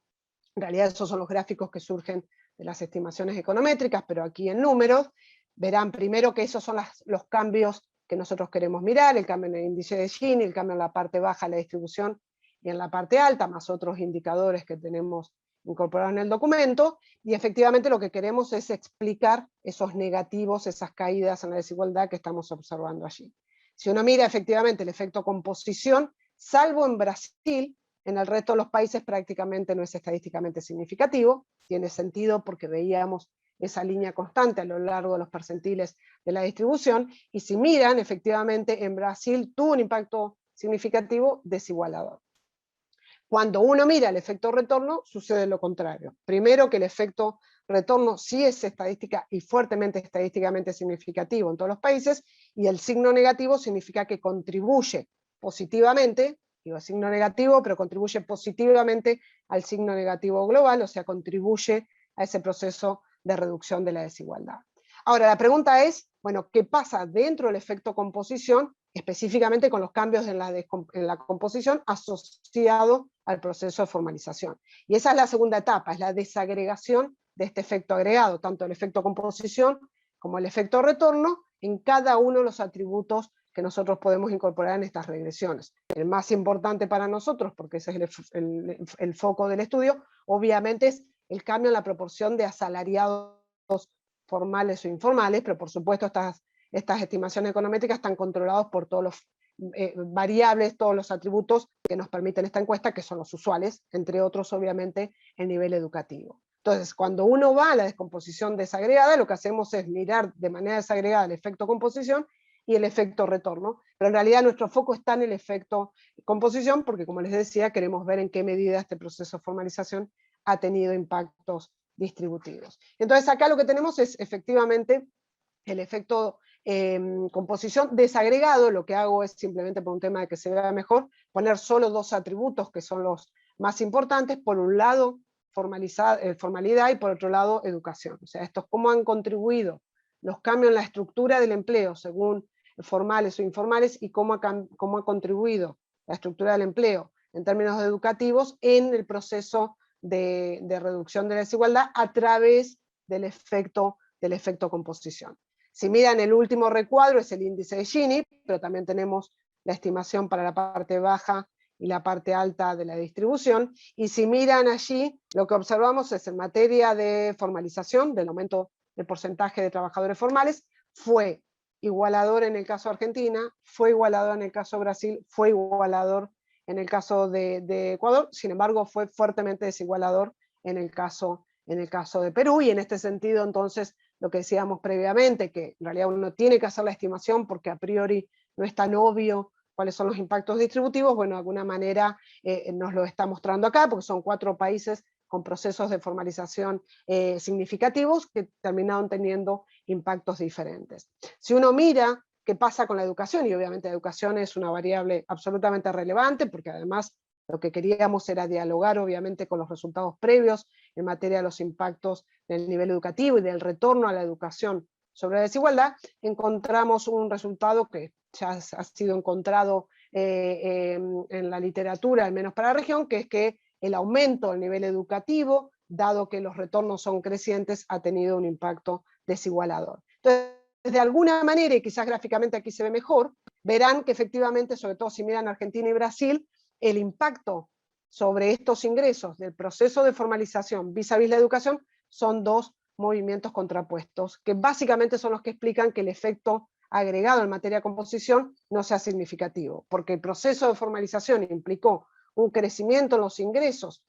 en realidad esos son los gráficos que surgen de las estimaciones econométricas, pero aquí en números, verán primero que esos son los cambios que nosotros queremos mirar, el cambio en el índice de Gini, el cambio en la parte baja de la distribución y en la parte alta, más otros indicadores que tenemos incorporados en el documento, y efectivamente lo que queremos es explicar esos negativos, esas caídas en la desigualdad que estamos observando allí. Si uno mira efectivamente el efecto composición, salvo en Brasil, en el resto de los países prácticamente no es estadísticamente significativo, tiene sentido porque veíamos esa línea constante a lo largo de los percentiles de la distribución, y si miran, efectivamente en Brasil tuvo un impacto significativo desigualador. Cuando uno mira el efecto retorno, sucede lo contrario. Primero, que el efecto retorno sí es estadística y fuertemente estadísticamente significativo en todos los países, y el signo negativo significa que contribuye positivamente, digo signo negativo, pero contribuye positivamente al signo negativo global, o sea, contribuye a ese proceso de reducción de la desigualdad. Ahora, la pregunta es, Bueno, ¿qué pasa dentro del efecto composición, específicamente con los cambios en la composición asociado al proceso de formalización? Y esa es la segunda etapa, es la desagregación de este efecto agregado, tanto el efecto composición como el efecto retorno, en cada uno de los atributos que nosotros podemos incorporar en estas regresiones. El más importante para nosotros, porque ese es el foco del estudio, obviamente es el cambio en la proporción de asalariados formales o informales, pero por supuesto estas estimaciones econométricas están controladas por todos los variables, todos los atributos que nos permiten esta encuesta, que son los usuales, entre otros obviamente el nivel educativo. Entonces, cuando uno va a la descomposición desagregada, lo que hacemos es mirar de manera desagregada el efecto composición y el efecto retorno, pero en realidad nuestro foco está en el efecto composición, porque como les decía, queremos ver en qué medida este proceso de formalización ha tenido impactos distributivos. Entonces acá lo que tenemos es efectivamente el efecto composición desagregado. Lo que hago es simplemente por un tema de que se vea mejor, poner solo dos atributos que son los más importantes, por un lado formalidad y por otro lado educación. O sea, estos cómo han contribuido los cambios en la estructura del empleo según formales o informales, y cómo ha contribuido la estructura del empleo en términos educativos en el proceso de reducción de la desigualdad a través del efecto composición. Si miran el último recuadro es el índice de Gini, pero también tenemos la estimación para la parte baja y la parte alta de la distribución, y si miran allí, lo que observamos es en materia de formalización, del aumento del porcentaje de trabajadores formales, fue igualador en el caso de Argentina, fue igualador en el caso de Brasil, fue igualador en el caso de Ecuador, sin embargo fue fuertemente desigualador en el caso de Perú, y en este sentido entonces lo que decíamos previamente, que en realidad uno tiene que hacer la estimación porque a priori no es tan obvio cuáles son los impactos distributivos, bueno, de alguna manera nos lo está mostrando acá, porque son 4 países con procesos de formalización significativos que terminaron teniendo impactos diferentes. Si uno mira qué pasa con la educación, y obviamente la educación es una variable absolutamente relevante, porque además lo que queríamos era dialogar obviamente con los resultados previos en materia de los impactos del nivel educativo y del retorno a la educación sobre la desigualdad, encontramos un resultado que ya ha sido encontrado en la literatura, al menos para la región, que es que el aumento del nivel educativo, dado que los retornos son crecientes, ha tenido un impacto desigualador. Entonces, de alguna manera, y quizás gráficamente aquí se ve mejor, verán que efectivamente, sobre todo si miran Argentina y Brasil, el impacto sobre estos ingresos del proceso de formalización vis a vis la educación son dos movimientos contrapuestos, que básicamente son los que explican que el efecto agregado en materia de composición no sea significativo, porque el proceso de formalización implicó un crecimiento en los ingresos,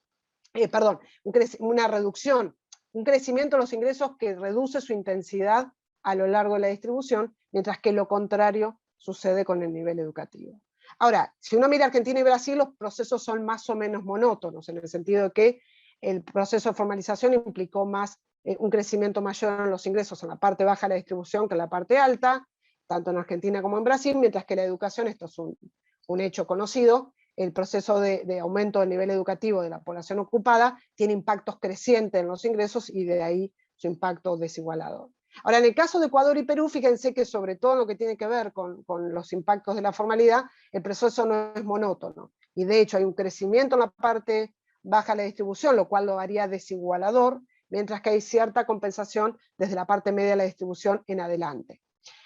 una reducción, un crecimiento en los ingresos que reduce su intensidad a lo largo de la distribución, mientras que lo contrario sucede con el nivel educativo. Ahora, si uno mira Argentina y Brasil, los procesos son más o menos monótonos, en el sentido de que el proceso de formalización implicó más un crecimiento mayor en los ingresos en la parte baja de la distribución que en la parte alta, tanto en Argentina como en Brasil, mientras que la educación, esto es un hecho conocido, el proceso de aumento del nivel educativo de la población ocupada tiene impactos crecientes en los ingresos y de ahí su impacto desigualador. Ahora, en el caso de Ecuador y Perú, fíjense que sobre todo lo que tiene que ver con los impactos de la formalidad, el proceso no es monótono, y de hecho hay un crecimiento en la parte baja de la distribución, lo cual lo haría desigualador, mientras que hay cierta compensación desde la parte media de la distribución en adelante.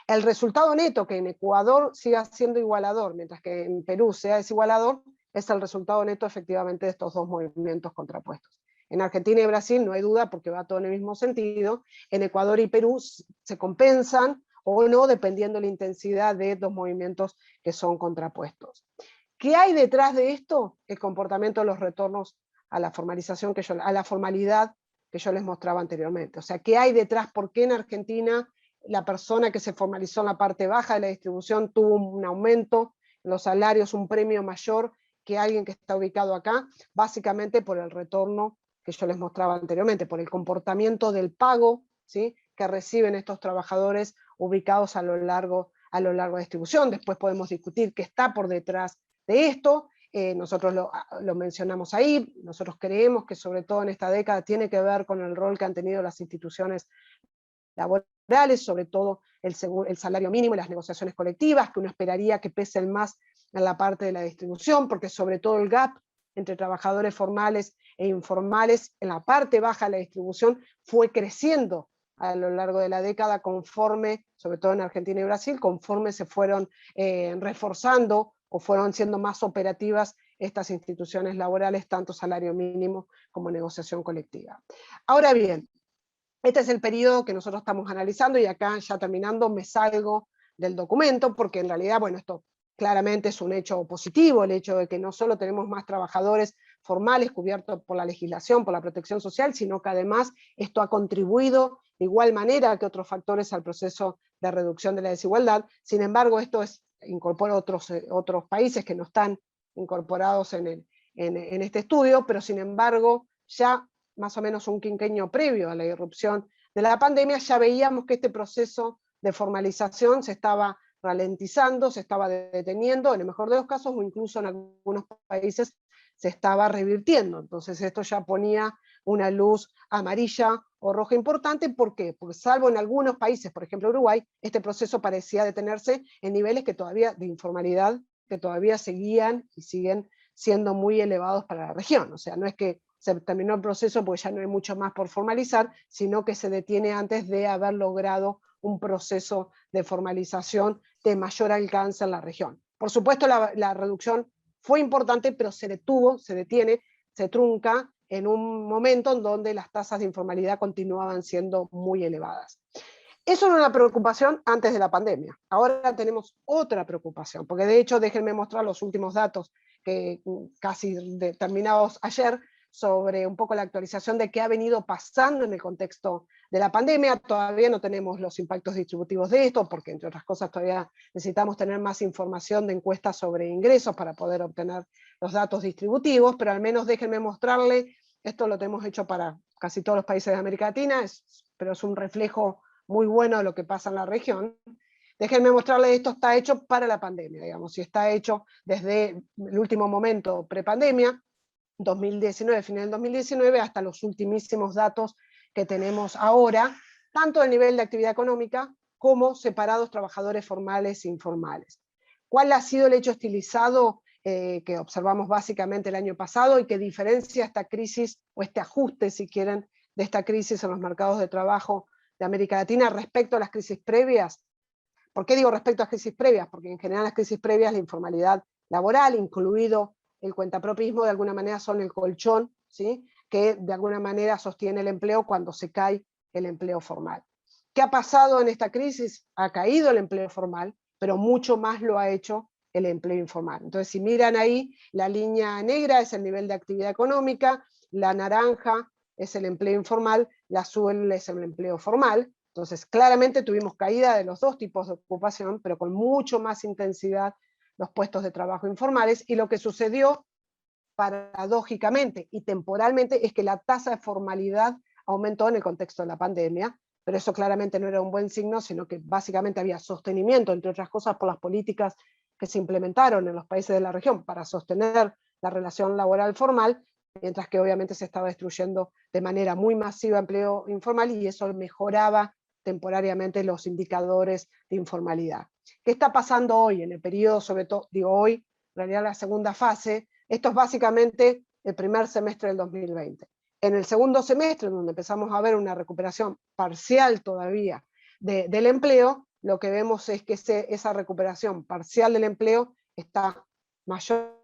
El resultado neto, que en Ecuador siga siendo igualador, mientras que en Perú sea desigualador, es el resultado neto efectivamente de estos dos movimientos contrapuestos. En Argentina y Brasil no hay duda porque va todo en el mismo sentido. En Ecuador y Perú se compensan o no, dependiendo de la intensidad de dos movimientos que son contrapuestos. ¿Qué hay detrás de esto? El comportamiento de los retornos a la formalización, a la formalidad que yo les mostraba anteriormente. O sea, ¿qué hay detrás? ¿Por qué en Argentina la persona que se formalizó en la parte baja de la distribución tuvo un aumento en los salarios, un premio mayor que alguien que está ubicado acá? Básicamente por el retorno que yo les mostraba anteriormente, por el comportamiento del pago, ¿sí?, que reciben estos trabajadores ubicados a lo largo de la distribución. Después podemos discutir qué está por detrás de esto. Nosotros lo mencionamos ahí. Nosotros creemos que sobre todo en esta década tiene que ver con el rol que han tenido las instituciones laborales sobre todo el salario mínimo y las negociaciones colectivas, que uno esperaría que pesen más en la parte de la distribución, porque sobre todo el gap entre trabajadores formales e informales en la parte baja de la distribución fue creciendo a lo largo de la década conforme, sobre todo en Argentina y Brasil, conforme se fueron reforzando o fueron siendo más operativas estas instituciones laborales, tanto salario mínimo como negociación colectiva. Ahora bien, este es el periodo que nosotros estamos analizando y acá ya terminando me salgo del documento porque en realidad, bueno, esto claramente es un hecho positivo, el hecho de que no solo tenemos más trabajadores formales cubiertos por la legislación, por la protección social, sino que además esto ha contribuido de igual manera que otros factores al proceso de reducción de la desigualdad. Sin embargo, esto incorpora otros países que no están incorporados en este estudio, pero sin embargo ya más o menos un quinquenio previo a la irrupción de la pandemia, ya veíamos que este proceso de formalización se estaba ralentizando, se estaba deteniendo, en el mejor de los casos, o incluso en algunos países se estaba revirtiendo. Entonces esto ya ponía una luz amarilla o roja importante. ¿Por qué? Porque salvo en algunos países, por ejemplo Uruguay, este proceso parecía detenerse en niveles que todavía, de informalidad, que todavía seguían y siguen siendo muy elevados para la región. O sea, no es que se terminó el proceso porque ya no hay mucho más por formalizar, sino que se detiene antes de haber logrado un proceso de formalización de mayor alcance en la región. Por supuesto, la reducción fue importante, pero se detuvo, se detiene, se trunca en un momento en donde las tasas de informalidad continuaban siendo muy elevadas. Eso era una preocupación antes de la pandemia. Ahora tenemos otra preocupación, porque de hecho, déjenme mostrar los últimos datos que casi terminados ayer, sobre un poco la actualización de qué ha venido pasando en el contexto de la pandemia. Todavía no tenemos los impactos distributivos de esto, porque entre otras cosas todavía necesitamos tener más información de encuestas sobre ingresos para poder obtener los datos distributivos, pero al menos déjenme mostrarle, esto lo tenemos hecho para casi todos los países de América Latina, pero es un reflejo muy bueno de lo que pasa en la región. Déjenme mostrarles, esto está hecho para la pandemia, digamos, y está hecho desde el último momento prepandemia, 2019, final del 2019, hasta los ultimísimos datos que tenemos ahora, tanto el nivel de actividad económica como separados trabajadores formales e informales. ¿Cuál ha sido el hecho estilizado que observamos básicamente el año pasado y que diferencia esta crisis, o este ajuste, si quieren, de esta crisis en los mercados de trabajo de América Latina respecto a las crisis previas? ¿Por qué digo respecto a las crisis previas? Porque en general las crisis previas, la informalidad laboral, incluido el cuentapropismo, de alguna manera son el colchón, ¿sí?, que de alguna manera sostiene el empleo cuando se cae el empleo formal. ¿Qué ha pasado en esta crisis? Ha caído el empleo formal, pero mucho más lo ha hecho el empleo informal. Entonces, si miran ahí, la línea negra es el nivel de actividad económica, la naranja es el empleo informal, la azul es el empleo formal. Entonces, claramente tuvimos caída de los dos tipos de ocupación, pero con mucho más intensidad los puestos de trabajo informales, y lo que sucedió paradójicamente y temporalmente es que la tasa de formalidad aumentó en el contexto de la pandemia, pero eso claramente no era un buen signo, sino que básicamente había sostenimiento, entre otras cosas, por las políticas que se implementaron en los países de la región para sostener la relación laboral formal, mientras que obviamente se estaba destruyendo de manera muy masiva empleo informal, y eso mejoraba temporariamente los indicadores de informalidad. ¿Qué está pasando hoy en el periodo, sobre todo, digo hoy, en realidad la segunda fase? Esto es básicamente el primer semestre del 2020. En el segundo semestre, donde empezamos a ver una recuperación parcial todavía del empleo, lo que vemos es que esa recuperación parcial del empleo está mayormente,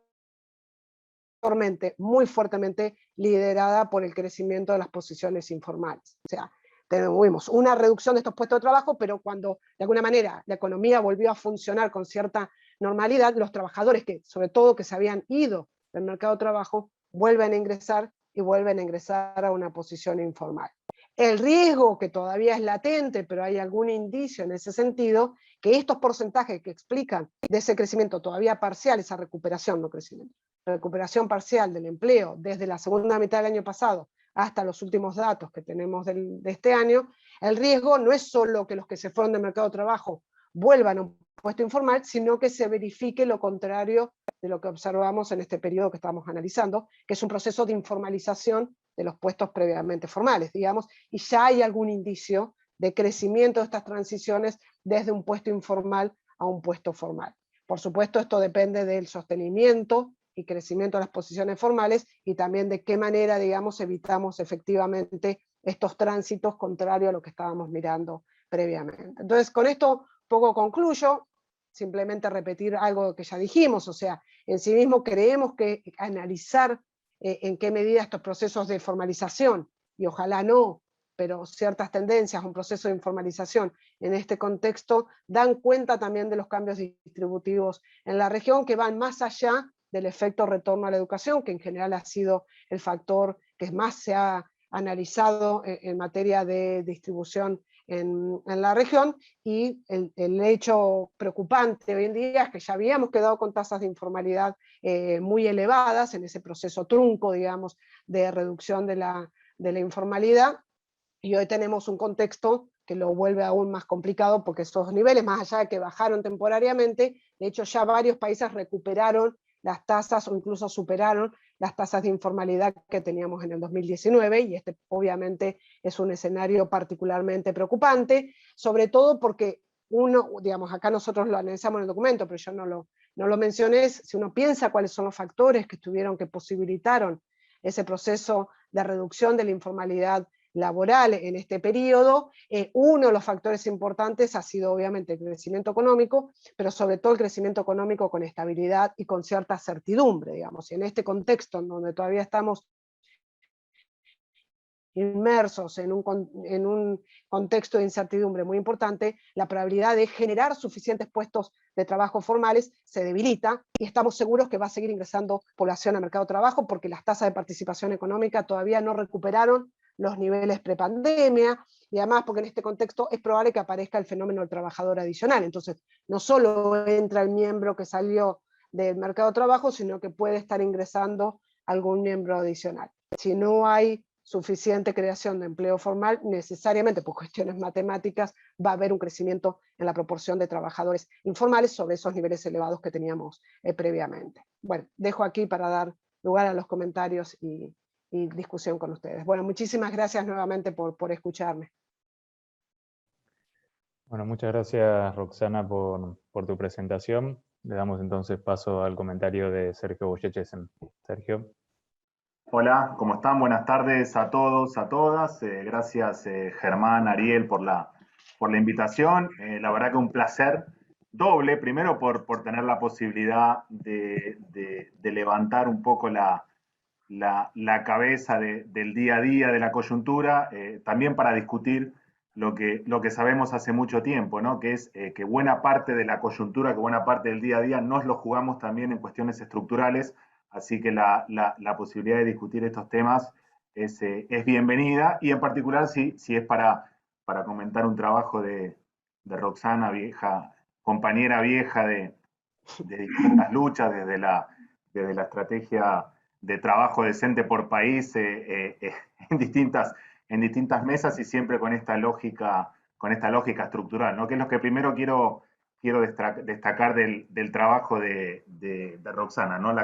muy fuertemente liderada por el crecimiento de las posiciones informales. O sea, tuvimos una reducción de estos puestos de trabajo, pero cuando de alguna manera la economía volvió a funcionar con cierta normalidad, los trabajadores que, sobre todo, que se habían ido del mercado de trabajo, vuelven a ingresar y vuelven a ingresar a una posición informal. El riesgo, que todavía es latente, pero hay algún indicio en ese sentido, que estos porcentajes que explican de ese crecimiento todavía parcial, esa recuperación, no crecimiento, recuperación parcial del empleo desde la segunda mitad del año pasado hasta los últimos datos que tenemos de este año, el riesgo no es solo que los que se fueron del mercado de trabajo vuelvan a un puesto informal, sino que se verifique lo contrario de lo que observamos en este periodo que estamos analizando, que es un proceso de informalización de los puestos previamente formales, digamos, y ya hay algún indicio de crecimiento de estas transiciones desde un puesto informal a un puesto formal. Por supuesto, esto depende del sostenimiento y crecimiento de las posiciones formales y también de qué manera, digamos, evitamos efectivamente estos tránsitos contrarios a lo que estábamos mirando previamente. Entonces, con esto poco concluyo, simplemente repetir algo que ya dijimos, o sea, en sí mismo creemos que analizar en qué medida estos procesos de formalización, y ojalá no, pero ciertas tendencias, un proceso de informalización en este contexto, dan cuenta también de los cambios distributivos en la región que van más allá del efecto retorno a la educación, que en general ha sido el factor que más se ha analizado en materia de distribución en la región, y el hecho preocupante hoy en día es que ya habíamos quedado con tasas de informalidad muy elevadas en ese proceso trunco, digamos, de reducción de la informalidad, y hoy tenemos un contexto que lo vuelve aún más complicado porque esos niveles, más allá de que bajaron temporariamente, de hecho ya varios países recuperaron las tasas o incluso superaron las tasas de informalidad que teníamos en el 2019, y este obviamente es un escenario particularmente preocupante, sobre todo porque uno, digamos, acá nosotros lo analizamos en el documento, pero yo no lo mencioné, si uno piensa cuáles son los factores que posibilitaron ese proceso de reducción de la informalidad laboral en este periodo, uno de los factores importantes ha sido obviamente el crecimiento económico, pero sobre todo el crecimiento económico con estabilidad y con cierta certidumbre, digamos, y en este contexto en donde todavía estamos inmersos en un contexto de incertidumbre muy importante, la probabilidad de generar suficientes puestos de trabajo formales se debilita, y estamos seguros que va a seguir ingresando población al mercado de trabajo porque las tasas de participación económica todavía no recuperaron los niveles prepandemia, y además porque en este contexto es probable que aparezca el fenómeno del trabajador adicional. Entonces, no solo entra el miembro que salió del mercado de trabajo, sino que puede estar ingresando algún miembro adicional. Si no hay suficiente creación de empleo formal, necesariamente por cuestiones matemáticas va a haber un crecimiento en la proporción de trabajadores informales sobre esos niveles elevados que teníamos previamente. Bueno, dejo aquí para dar lugar a los comentarios y discusión con ustedes. Bueno, muchísimas gracias nuevamente por escucharme. Bueno, muchas gracias, Roxana, por tu presentación. Le damos entonces paso al comentario de Sergio Boyechesen. Sergio. Hola, ¿cómo están? Buenas tardes a todos, a todas. Gracias, Germán, Ariel, por la invitación. La verdad que un placer doble, primero por tener la posibilidad de levantar un poco la cabeza del día a día, de la coyuntura, también para discutir lo que sabemos hace mucho tiempo, ¿no? Que es que buena parte de la coyuntura, que buena parte del día a día nos lo jugamos también en cuestiones estructurales. Así que la posibilidad de discutir estos temas es bienvenida, y en particular si es para comentar un trabajo de Roxana, compañera vieja de distintas luchas, desde la estrategia de trabajo decente por país en distintas mesas, y siempre con esta lógica estructural, ¿no? Que es lo que primero quiero destacar del trabajo de Roxana, ¿no?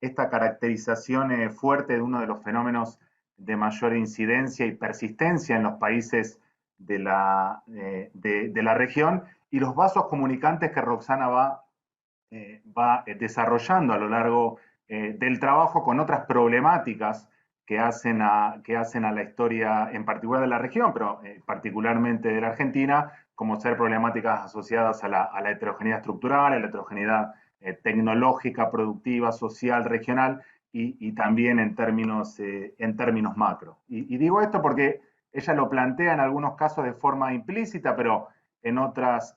Esta caracterización fuerte de uno de los fenómenos de mayor incidencia y persistencia en los países de la región, y los vasos comunicantes que Roxana va desarrollando a lo largo del trabajo con otras problemáticas que hacen a la historia, en particular de la región, pero particularmente de la Argentina, como ser problemáticas asociadas a la heterogeneidad estructural, a la heterogeneidad tecnológica, productiva, social, regional, y también en términos macro. Y digo esto porque ella lo plantea en algunos casos de forma implícita, pero en otras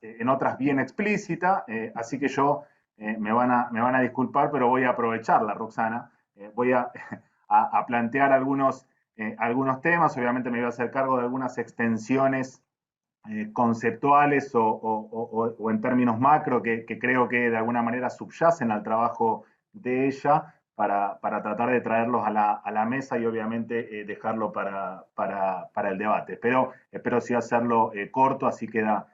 bien explícita, así que yo me van a disculpar, pero voy a aprovecharla, Roxana. Voy a plantear algunos temas. Obviamente me voy a hacer cargo de algunas extensiones conceptuales o en términos macro que creo que de alguna manera subyacen al trabajo de ella, para tratar de traerlos a la mesa y obviamente dejarlo para el debate. Pero espero sí hacerlo corto, así queda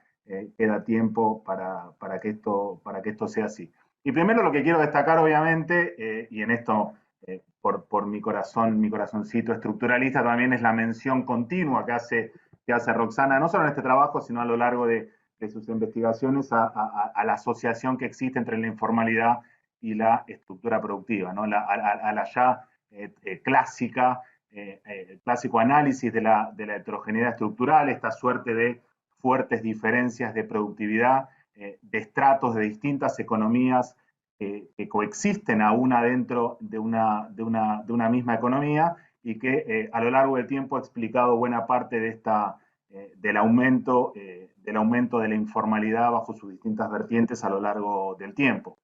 tiempo para que esto sea así. Y primero lo que quiero destacar, obviamente, y en esto por mi corazoncito estructuralista, también es la mención continua que hace que hace Roxana, no solo en este trabajo, sino a lo largo de sus investigaciones, a la asociación que existe entre la informalidad y la estructura productiva, ¿no? A la ya clásico análisis de la heterogeneidad estructural, esta suerte de fuertes diferencias de productividad, de estratos de distintas economías que coexisten aún adentro de una misma economía y que a lo largo del tiempo ha explicado buena parte de del aumento de la informalidad bajo sus distintas vertientes a lo largo del tiempo.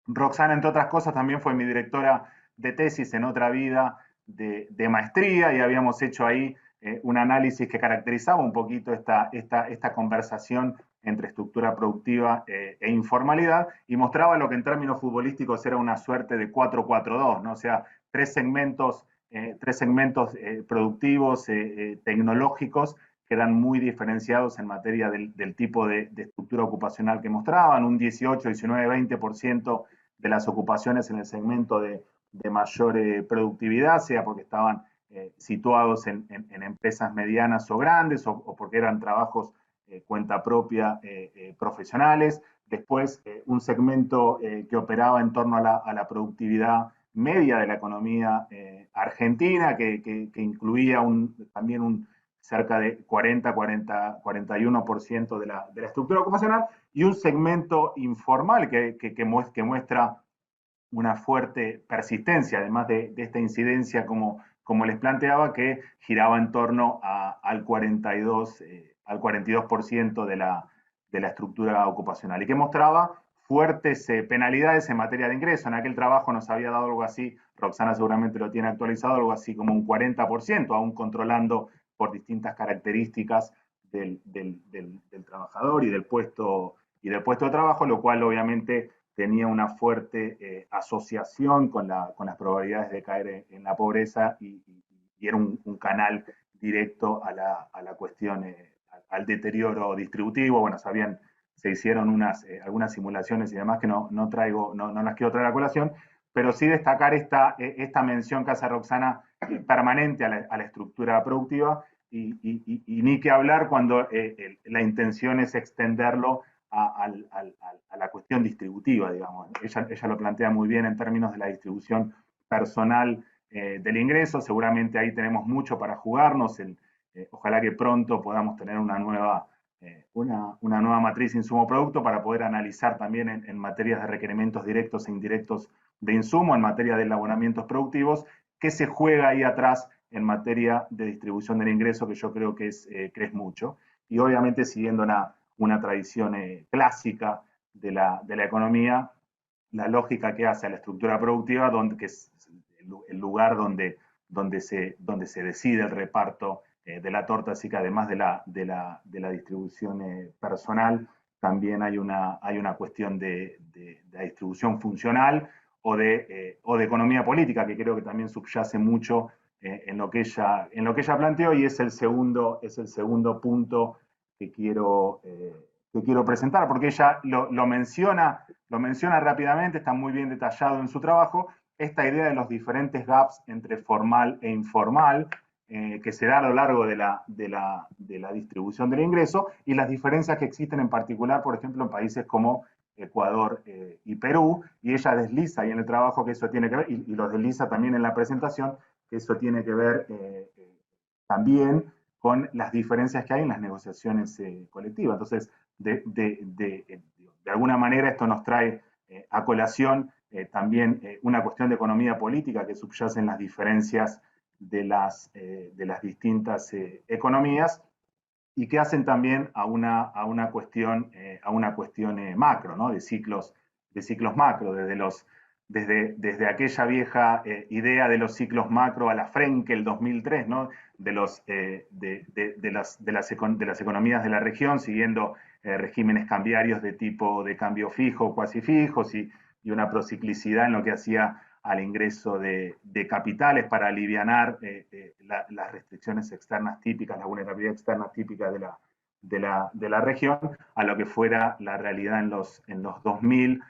Roxana, entre otras cosas, también fue mi directora de tesis en otra vida de maestría y habíamos hecho ahí un análisis que caracterizaba un poquito esta conversación entre estructura productiva e informalidad y mostraba lo que en términos futbolísticos era una suerte de 4-4-2, ¿no? O sea, tres segmentos productivos, tecnológicos, que eran muy diferenciados en materia del tipo de estructura ocupacional que mostraban, un 18, 19, 20% de las ocupaciones en el segmento de mayor productividad, sea porque estaban situados en empresas medianas o grandes o porque eran trabajos cuenta propia profesionales. Después, un segmento que operaba en torno a la productividad media de la economía argentina, que incluía también cerca de 41% de la estructura ocupacional, y un segmento informal que muestra una fuerte persistencia, además de esta incidencia, como les planteaba, que giraba en torno al 42% de la estructura ocupacional y que mostraba fuertes penalidades en materia de ingreso. En aquel trabajo nos había dado algo así, Roxana seguramente lo tiene actualizado, algo así como un 40%, aún controlando por distintas características del trabajador y del puesto de trabajo, lo cual obviamente tenía una fuerte asociación con las probabilidades de caer en la pobreza y era un canal directo a la cuestión, al deterioro distributivo. Bueno, se hicieron algunas simulaciones y demás que no las quiero traer a colación, pero sí destacar esta mención que hace Roxana permanente a la estructura productiva y ni que hablar cuando la intención es extenderlo a la cuestión distributiva, digamos. Ella lo plantea muy bien en términos de la distribución personal del ingreso. Seguramente ahí tenemos mucho para jugarnos. Ojalá que pronto podamos tener una nueva matriz insumo-producto para poder analizar también en materias de requerimientos directos e indirectos de insumo, en materia de elaboramientos productivos, qué se juega ahí atrás en materia de distribución del ingreso, que yo creo que es mucho. Y obviamente siguiendo una tradición clásica de la economía, la lógica que hace a la estructura productiva, que es el lugar donde se decide el reparto de la torta, así que además de la distribución personal, también hay una cuestión de la distribución funcional o de economía política, que creo que también subyace mucho en lo que ella planteó, y es el segundo punto que quiero presentar, porque ella lo menciona rápidamente, está muy bien detallado en su trabajo, esta idea de los diferentes gaps entre formal e informal, que se da a lo largo de la distribución del ingreso, y las diferencias que existen en particular, por ejemplo, en países como Ecuador y Perú, y ella desliza ahí en el trabajo que eso tiene que ver, y lo desliza también en la presentación, que eso tiene que ver también con las diferencias que hay en las negociaciones colectivas. Entonces, de alguna manera esto nos trae a colación también una cuestión de economía política que subyace en las diferencias de las distintas economías y que hacen también a una cuestión macro, ¿no? de ciclos macro, desde aquella vieja idea de los ciclos macro a la Frenkel 2003, ¿no? de las economías de la región, siguiendo regímenes cambiarios de tipo de cambio fijo, cuasi fijos, y una prociclicidad en lo que hacía al ingreso de capitales para alivianar las restricciones externas típicas, la vulnerabilidad externa típica de la región, a lo que fuera la realidad en los 2000,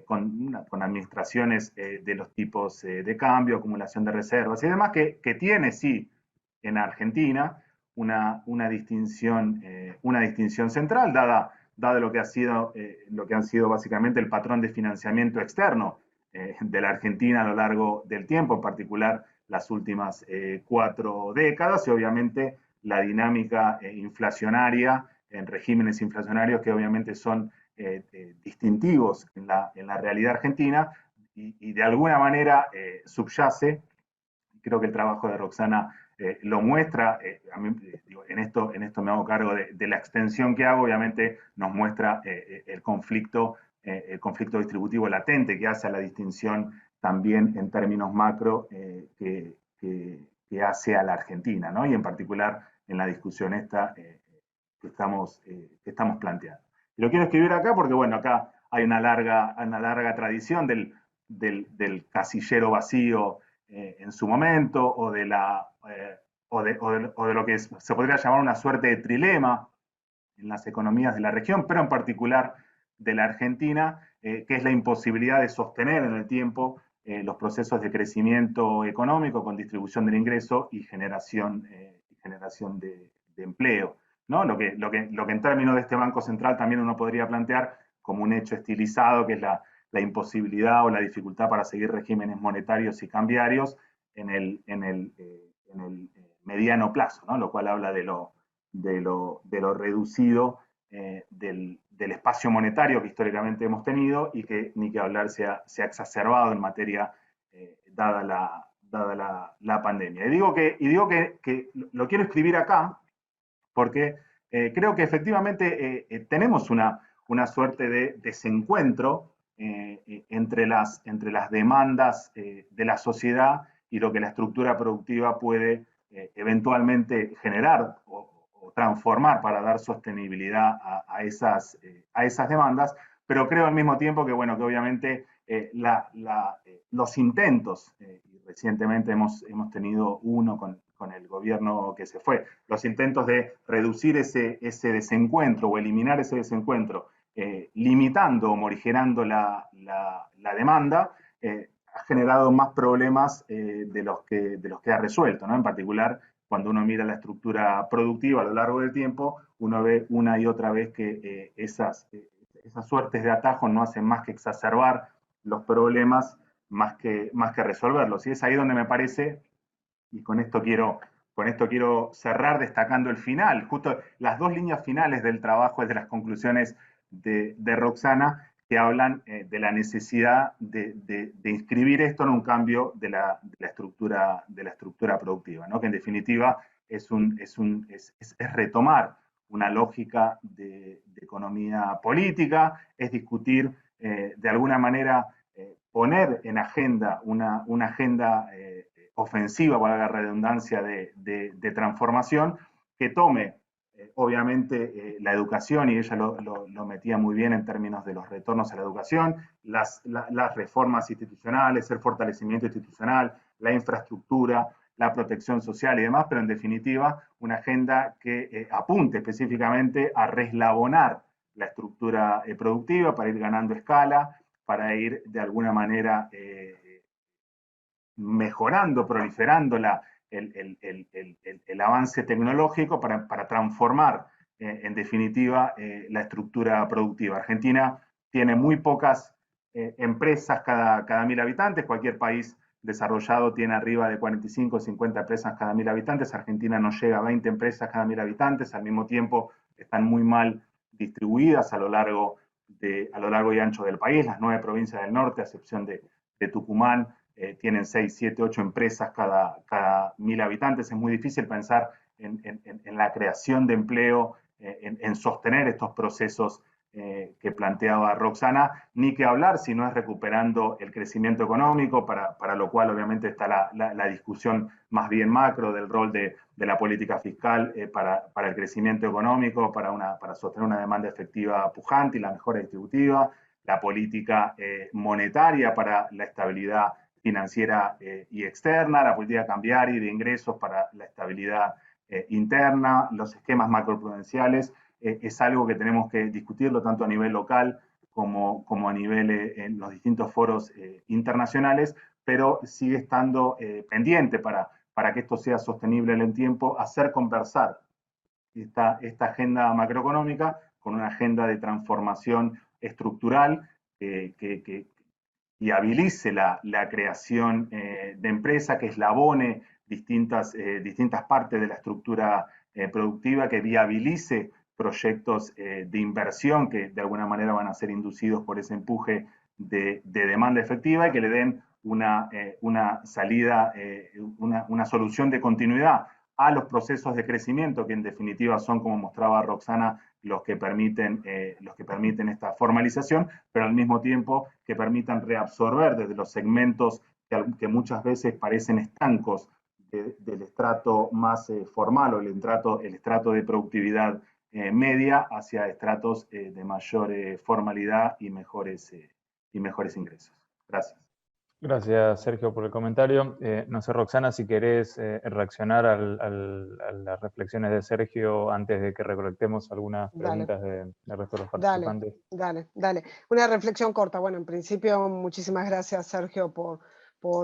con administraciones de los tipos de cambio, acumulación de reservas y demás, que tiene, sí, en Argentina una distinción central, dada lo que han sido básicamente el patrón de financiamiento externo de la Argentina a lo largo del tiempo, en particular las últimas 4 décadas, y obviamente la dinámica inflacionaria en regímenes inflacionarios que obviamente son distintivos en la realidad argentina, y de alguna manera subyace, creo que el trabajo de Roxana lo muestra, a mí, digo, en esto me hago cargo de la extensión que hago, obviamente nos muestra el conflicto distributivo latente que hace a la distinción también en términos macro que hace a la Argentina, ¿no? Y en particular en la discusión esta que estamos planteando. Y lo quiero escribir acá porque, bueno, acá hay una larga tradición del casillero vacío en su momento, o de lo que se podría llamar una suerte de trilema en las economías de la región, pero en particular de la Argentina, que es la imposibilidad de sostener en el tiempo los procesos de crecimiento económico con distribución del ingreso y generación de empleo, ¿no? Lo que en términos de este Banco Central también uno podría plantear como un hecho estilizado, que es la imposibilidad o la dificultad para seguir regímenes monetarios y cambiarios en el mediano plazo, ¿no? Lo cual habla de lo reducido del espacio monetario que históricamente hemos tenido, y que ni que hablar se ha exacerbado en materia dada la pandemia. Y digo que lo quiero escribir acá porque creo que efectivamente tenemos una suerte de desencuentro entre las demandas de la sociedad y lo que la estructura productiva puede eventualmente generar o transformar para dar sostenibilidad a esas demandas, pero creo al mismo tiempo que, bueno, que obviamente los intentos, y recientemente hemos tenido uno con el gobierno que se fue, los intentos de reducir ese desencuentro o eliminar ese desencuentro, limitando o morigerando la demanda, ha generado más problemas de los que ha resuelto, ¿no? En particular, cuando uno mira la estructura productiva a lo largo del tiempo, uno ve una y otra vez que esas suertes de atajos no hacen más que exacerbar los problemas más que resolverlos. Y es ahí donde me parece, y con esto quiero cerrar destacando el final, justo las 2 líneas finales del trabajo, de las conclusiones de Roxana, que hablan de la necesidad de inscribir esto en un cambio de la estructura productiva, ¿no? Que en definitiva es retomar una lógica de economía política, es discutir de alguna manera, poner en agenda una agenda ofensiva, valga la redundancia, de transformación, que tome obviamente la educación, y ella lo metía muy bien en términos de los retornos a la educación, las reformas institucionales, el fortalecimiento institucional, la infraestructura, la protección social y demás, pero en definitiva una agenda que apunte específicamente a reslabonar la estructura productiva para ir ganando escala, para ir de alguna manera mejorando, proliferando el avance tecnológico para transformar, en definitiva, la estructura productiva. Argentina tiene muy pocas empresas cada 1.000 habitantes, cualquier país desarrollado tiene arriba de 45 o 50 empresas cada 1.000 habitantes, Argentina no llega a 20 empresas cada 1.000 habitantes, al mismo tiempo están muy mal distribuidas a lo largo y ancho del país. Las 9 provincias del norte, a excepción de Tucumán, tienen 6, 7, 8 empresas cada 1.000 habitantes. Es muy difícil pensar en la creación de empleo, en sostener estos procesos que planteaba Roxana, ni que hablar si no es recuperando el crecimiento económico, para lo cual obviamente está la discusión más bien macro del rol de la política fiscal para el crecimiento económico, para sostener una demanda efectiva pujante y la mejora distributiva, la política monetaria para la estabilidad financiera y externa, la política cambiaria y de ingresos para la estabilidad interna, los esquemas macroprudenciales. Es algo que tenemos que discutirlo tanto a nivel local como a nivel en los distintos foros internacionales, pero sigue estando pendiente para que esto sea sostenible en el tiempo, hacer conversar esta agenda macroeconómica con una agenda de transformación estructural que viabilice la creación de empresa, que eslabone distintas partes de la estructura productiva, que viabilice proyectos de inversión que de alguna manera van a ser inducidos por ese empuje de demanda efectiva y que le den una salida, una solución de continuidad a los procesos de crecimiento que en definitiva son, como mostraba Roxana, los que permiten esta formalización, pero al mismo tiempo que permitan reabsorber desde los segmentos que muchas veces parecen estancos del estrato más formal o el estrato de productividad media hacia estratos de mayor formalidad y mejores ingresos. Gracias. Gracias, Sergio, por el comentario. No sé, Roxana, si querés reaccionar a las reflexiones de Sergio antes de que recolectemos algunas preguntas del resto de los participantes. Dale. Una reflexión corta. Bueno, en principio, muchísimas gracias, Sergio, por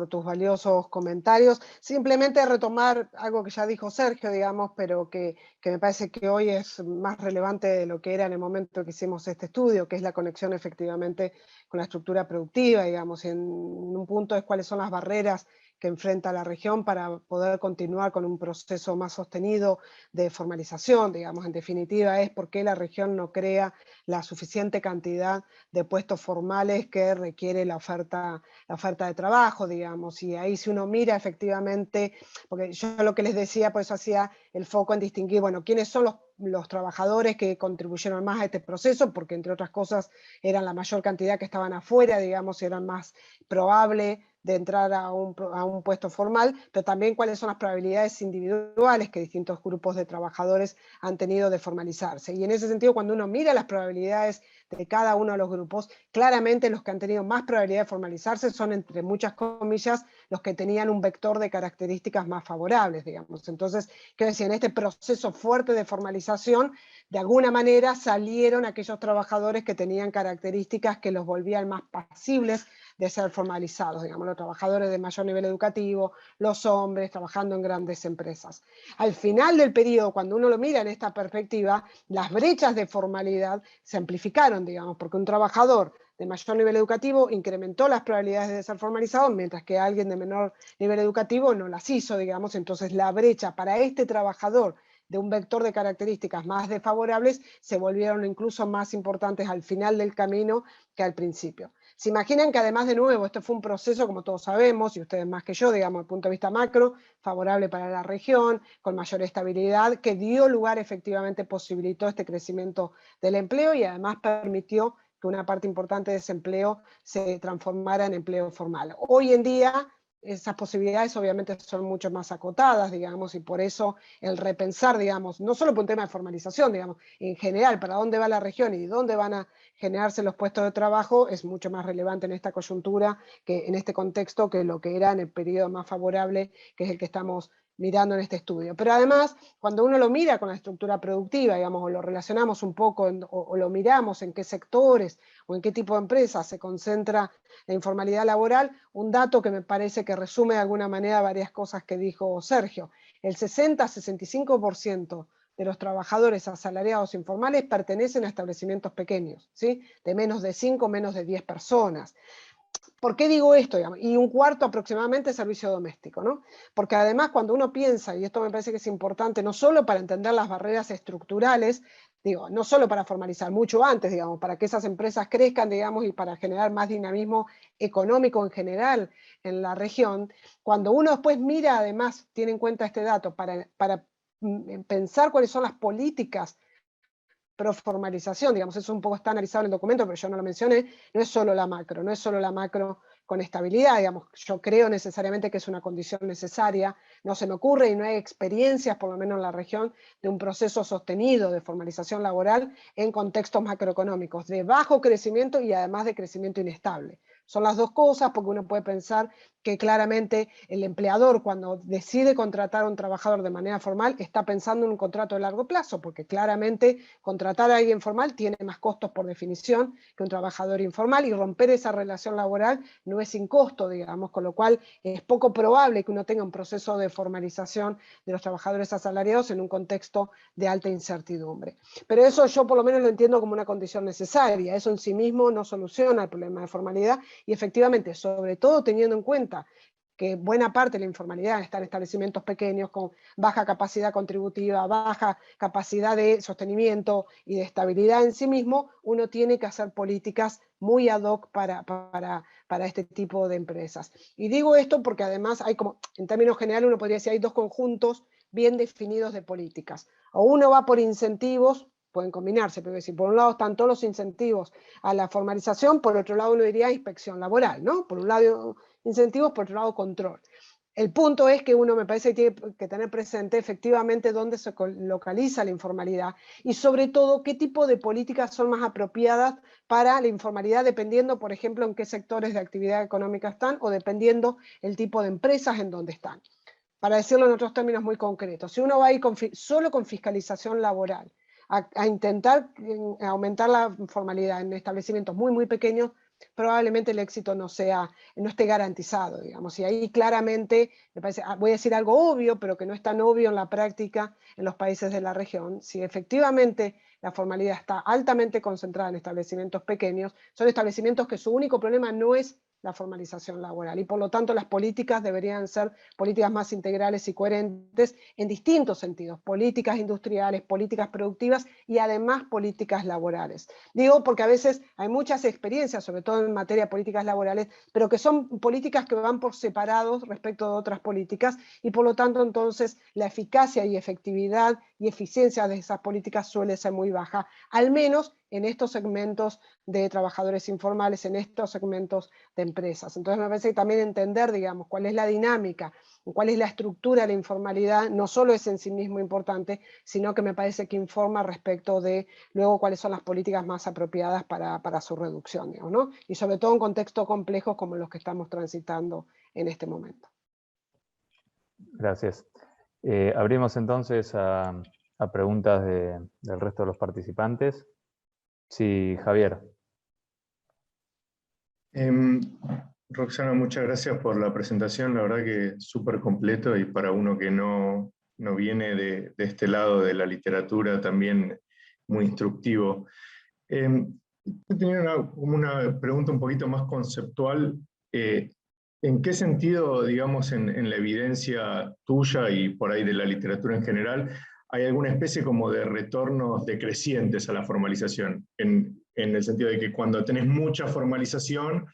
tus valiosos comentarios. Simplemente retomar algo que ya dijo Sergio, digamos, pero que me parece que hoy es más relevante de lo que era en el momento que hicimos este estudio, que es la conexión efectivamente con la estructura productiva, digamos, y en un punto es cuáles son las barreras que enfrenta la región para poder continuar con un proceso más sostenido de formalización, digamos, en definitiva es por qué la región no crea la suficiente cantidad de puestos formales que requiere la oferta de trabajo, digamos, y ahí si uno mira efectivamente, porque yo lo que les decía, por eso hacía el foco en distinguir, bueno, quiénes son los trabajadores que contribuyeron más a este proceso, porque entre otras cosas eran la mayor cantidad que estaban afuera, digamos, y eran más probable de entrar a un puesto formal, pero también cuáles son las probabilidades individuales que distintos grupos de trabajadores han tenido de formalizarse. Y en ese sentido, cuando uno mira las probabilidades de cada uno de los grupos, claramente los que han tenido más probabilidad de formalizarse son, entre muchas comillas, los que tenían un vector de características más favorables, digamos. Entonces, quiero decir, en este proceso fuerte de formalización, de alguna manera salieron aquellos trabajadores que tenían características que los volvían más pasibles de ser formalizados, digamos, los trabajadores de mayor nivel educativo, los hombres trabajando en grandes empresas. Al final del periodo, cuando uno lo mira en esta perspectiva, las brechas de formalidad se amplificaron, digamos, porque un trabajador de mayor nivel educativo incrementó las probabilidades de ser formalizado, mientras que alguien de menor nivel educativo no las hizo, digamos. Entonces la brecha para este trabajador de un vector de características más desfavorables se volvieron incluso más importantes al final del camino que al principio. Se imaginan que además, de nuevo, esto fue un proceso, como todos sabemos, y ustedes más que yo, digamos, desde el punto de vista macro, favorable para la región, con mayor estabilidad, que dio lugar efectivamente, posibilitó este crecimiento del empleo y además permitió que una parte importante de ese empleo se transformara en empleo formal. Hoy en día, esas posibilidades obviamente son mucho más acotadas, digamos, y por eso el repensar, digamos, no solo por un tema de formalización, digamos, en general, para dónde va la región y dónde van a generarse los puestos de trabajo, es mucho más relevante en esta coyuntura, que en este contexto, que lo que era en el periodo más favorable, que es el que estamos mirando en este estudio. Pero además, cuando uno lo mira con la estructura productiva, digamos, o lo relacionamos un poco, o lo miramos en qué sectores o en qué tipo de empresas se concentra la informalidad laboral, un dato que me parece que resume de alguna manera varias cosas que dijo Sergio. El 60-65% de los trabajadores asalariados informales pertenecen a establecimientos pequeños, ¿sí? De menos de 5, menos de 10 personas. ¿Por qué digo esto? Y un cuarto aproximadamente servicio doméstico, ¿no? Porque además cuando uno piensa, y esto me parece que es importante, no solo para entender las barreras estructurales, digo, no solo para formalizar, mucho antes, digamos, para que esas empresas crezcan, digamos, y para generar más dinamismo económico en general en la región, cuando uno después mira, además, tiene en cuenta este dato para pensar cuáles son las políticas pro formalización, digamos, eso un poco está analizado en el documento, pero yo no lo mencioné, no es solo la macro con estabilidad, digamos, yo creo necesariamente que es una condición necesaria, no se me ocurre y no hay experiencias, por lo menos en la región, de un proceso sostenido de formalización laboral en contextos macroeconómicos, de bajo crecimiento y además de crecimiento inestable. son las dos cosas, porque uno puede pensar que claramente el empleador, cuando decide contratar a un trabajador de manera formal, está pensando en un contrato de largo plazo, porque claramente contratar a alguien formal tiene más costos por definición que un trabajador informal, y romper esa relación laboral no es sin costo, digamos, con lo cual es poco probable que uno tenga un proceso de formalización de los trabajadores asalariados en un contexto de alta incertidumbre. Pero eso yo por lo menos lo entiendo como una condición necesaria. Eso en sí mismo no soluciona el problema de formalidad, y efectivamente, sobre todo teniendo en cuenta que buena parte de la informalidad está en establecimientos pequeños con baja capacidad contributiva, baja capacidad de sostenimiento y de estabilidad en sí mismo, uno tiene que hacer políticas muy ad hoc para este tipo de empresas. Y digo esto porque además hay como, en términos generales uno podría decir, hay dos conjuntos bien definidos de políticas. O uno va por incentivos, pueden combinarse, pero si por un lado están todos los incentivos a la formalización, por otro lado uno diría inspección laboral, ¿no? Por un lado incentivos, por otro lado control. El punto es que uno me parece que tiene que tener presente efectivamente dónde se localiza la informalidad y sobre todo qué tipo de políticas son más apropiadas para la informalidad, dependiendo, por ejemplo, en qué sectores de actividad económica están o dependiendo el tipo de empresas en donde están. Para decirlo en otros términos muy concretos, si uno va a ir solo con fiscalización laboral a intentar aumentar la formalidad en establecimientos muy, muy pequeños, probablemente el éxito no esté garantizado, digamos. Y ahí claramente, me parece, voy a decir algo obvio, pero que no es tan obvio en la práctica en los países de la región. Si efectivamente la formalidad está altamente concentrada en establecimientos pequeños, son establecimientos que su único problema no es la formalización laboral, y por lo tanto las políticas deberían ser políticas más integrales y coherentes en distintos sentidos, políticas industriales, políticas productivas y además políticas laborales. Digo porque a veces hay muchas experiencias, sobre todo en materia de políticas laborales, pero que son políticas que van por separados respecto de otras políticas, y por lo tanto entonces la eficacia y efectividad y eficiencia de esas políticas suele ser muy baja, al menos en estos segmentos de trabajadores informales, en estos segmentos de empresas. Entonces me parece que también entender, digamos, cuál es la dinámica, cuál es la estructura de la informalidad, no solo es en sí mismo importante, sino que me parece que informa respecto de luego cuáles son las políticas más apropiadas para su reducción, digamos, ¿no? Y sobre todo en contextos complejos como los que estamos transitando en este momento. Gracias. Abrimos entonces a preguntas del resto de los participantes. Sí, Javier. Roxana, muchas gracias por la presentación, la verdad que súper completo, y para uno que no viene de este lado de la literatura también muy instructivo. Tenía una pregunta un poquito más conceptual. ¿En qué sentido, digamos, en la evidencia tuya y por ahí de la literatura en general, hay alguna especie como de retornos decrecientes a la formalización? En el sentido de que cuando tenés mucha formalización,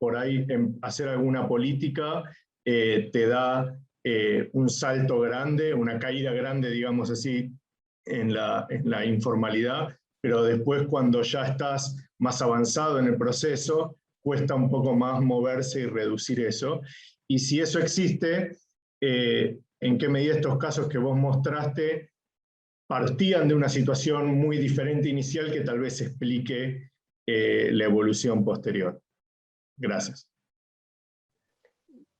por ahí hacer alguna política te da un salto grande, una caída grande, digamos así, en la informalidad, pero después cuando ya estás más avanzado en el proceso, cuesta un poco más moverse y reducir eso. Y si eso existe, ¿en qué medida estos casos que vos mostraste partían de una situación muy diferente inicial que tal vez explique la evolución posterior? Gracias.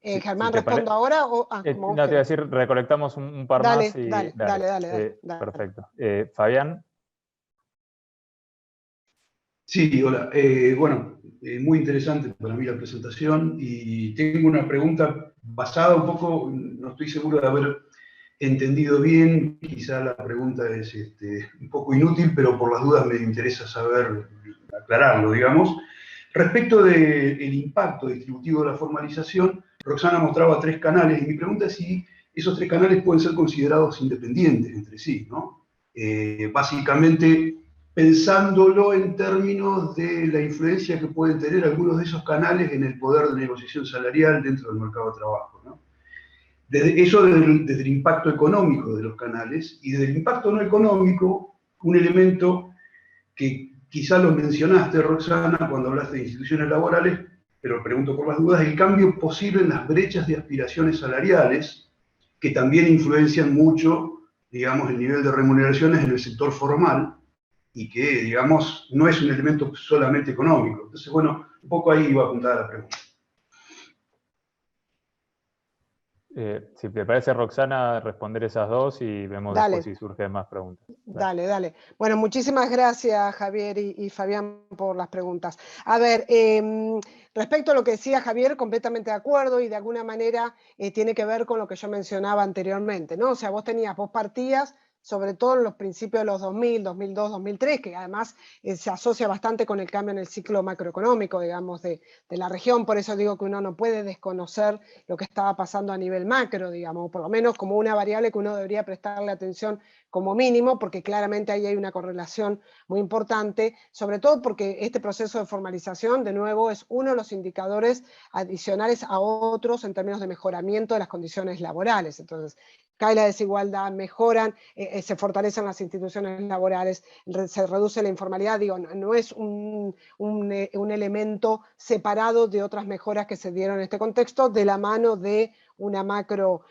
Germán, ¿respondo ahora? O, no, te iba a decir, recolectamos un par más. Y, dale. Perfecto. Fabián. Sí, hola. Bueno, muy interesante para mí la presentación, y tengo una pregunta basada un poco, no estoy seguro de haber entendido bien, quizá la pregunta es un poco inútil, pero por las dudas me interesa saber aclararlo, digamos. Respecto del impacto distributivo de la formalización, Roxana mostraba 3 canales, y mi pregunta es si esos 3 canales pueden ser considerados independientes entre sí, ¿no? Básicamente, pensándolo en términos de la influencia que pueden tener algunos de esos canales en el poder de negociación salarial dentro del mercado de trabajo, ¿no? Eso desde el impacto económico de los canales, y desde el impacto no económico, un elemento que quizá lo mencionaste, Roxana, cuando hablaste de instituciones laborales, pero pregunto por las dudas, el cambio posible en las brechas de aspiraciones salariales, que también influencian mucho, digamos, el nivel de remuneraciones en el sector formal, y que, digamos, no es un elemento solamente económico. Entonces, bueno, Un poco ahí iba apuntada la pregunta. Si te parece, Roxana, responder esas dos y vemos Dale. después si surgen más preguntas. Dale, dale. Bueno, muchísimas gracias, Javier y Fabián, por las preguntas. A ver, respecto a lo que decía Javier, completamente de acuerdo, y de alguna manera tiene que ver con lo que yo mencionaba anteriormente, ¿no? O sea, vos partías, sobre todo en los principios de los 2000, 2002, 2003, que además se asocia bastante con el cambio en el ciclo macroeconómico, digamos, de la región. Por eso digo que uno no puede desconocer lo que estaba pasando a nivel macro, digamos, por lo menos como una variable que uno debería prestarle atención como mínimo, porque claramente ahí hay una correlación muy importante, sobre todo porque este proceso de formalización, de nuevo, es uno de los indicadores adicionales a otros en términos de mejoramiento de las condiciones laborales. Entonces, cae la desigualdad, mejoran, se fortalecen las instituciones laborales, se reduce la informalidad. Digo, no es un elemento separado de otras mejoras que se dieron en este contexto, de la mano de una macro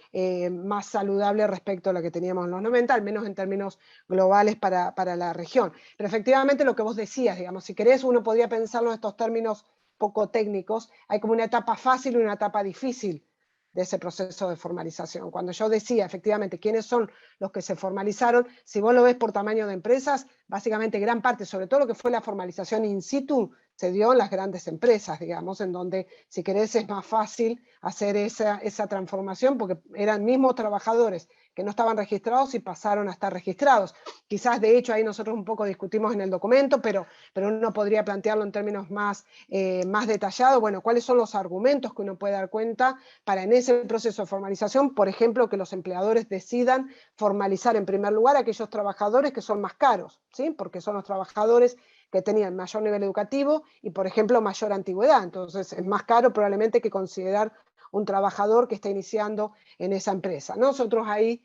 más saludable respecto a la que teníamos en los 90, al menos en términos globales para la región. Pero efectivamente lo que vos decías, digamos, si querés, uno podría pensarlo en estos términos poco técnicos, hay como una etapa fácil y una etapa difícil de ese proceso de formalización. Cuando yo decía, efectivamente, quiénes son los que se formalizaron, si vos lo ves por tamaño de empresas, básicamente gran parte, sobre todo lo que fue la formalización in situ, se dio en las grandes empresas, digamos, en donde, si querés, es más fácil hacer esa transformación, porque eran mismos trabajadores que no estaban registrados y pasaron a estar registrados. Quizás, de hecho, ahí nosotros un poco discutimos en el documento, pero uno podría plantearlo en términos más detallados. Bueno, ¿cuáles son los argumentos que uno puede dar cuenta para en ese proceso de formalización, por ejemplo, que los empleadores decidan formalizar en primer lugar a aquellos trabajadores que son más caros, ¿sí? Porque son los trabajadores que tenían mayor nivel educativo y, por ejemplo, mayor antigüedad. Entonces, es más caro probablemente que considerar un trabajador que está iniciando en esa empresa. Nosotros ahí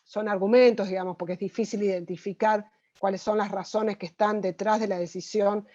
son argumentos, digamos, porque es difícil identificar cuáles son las razones que están detrás de la decisión,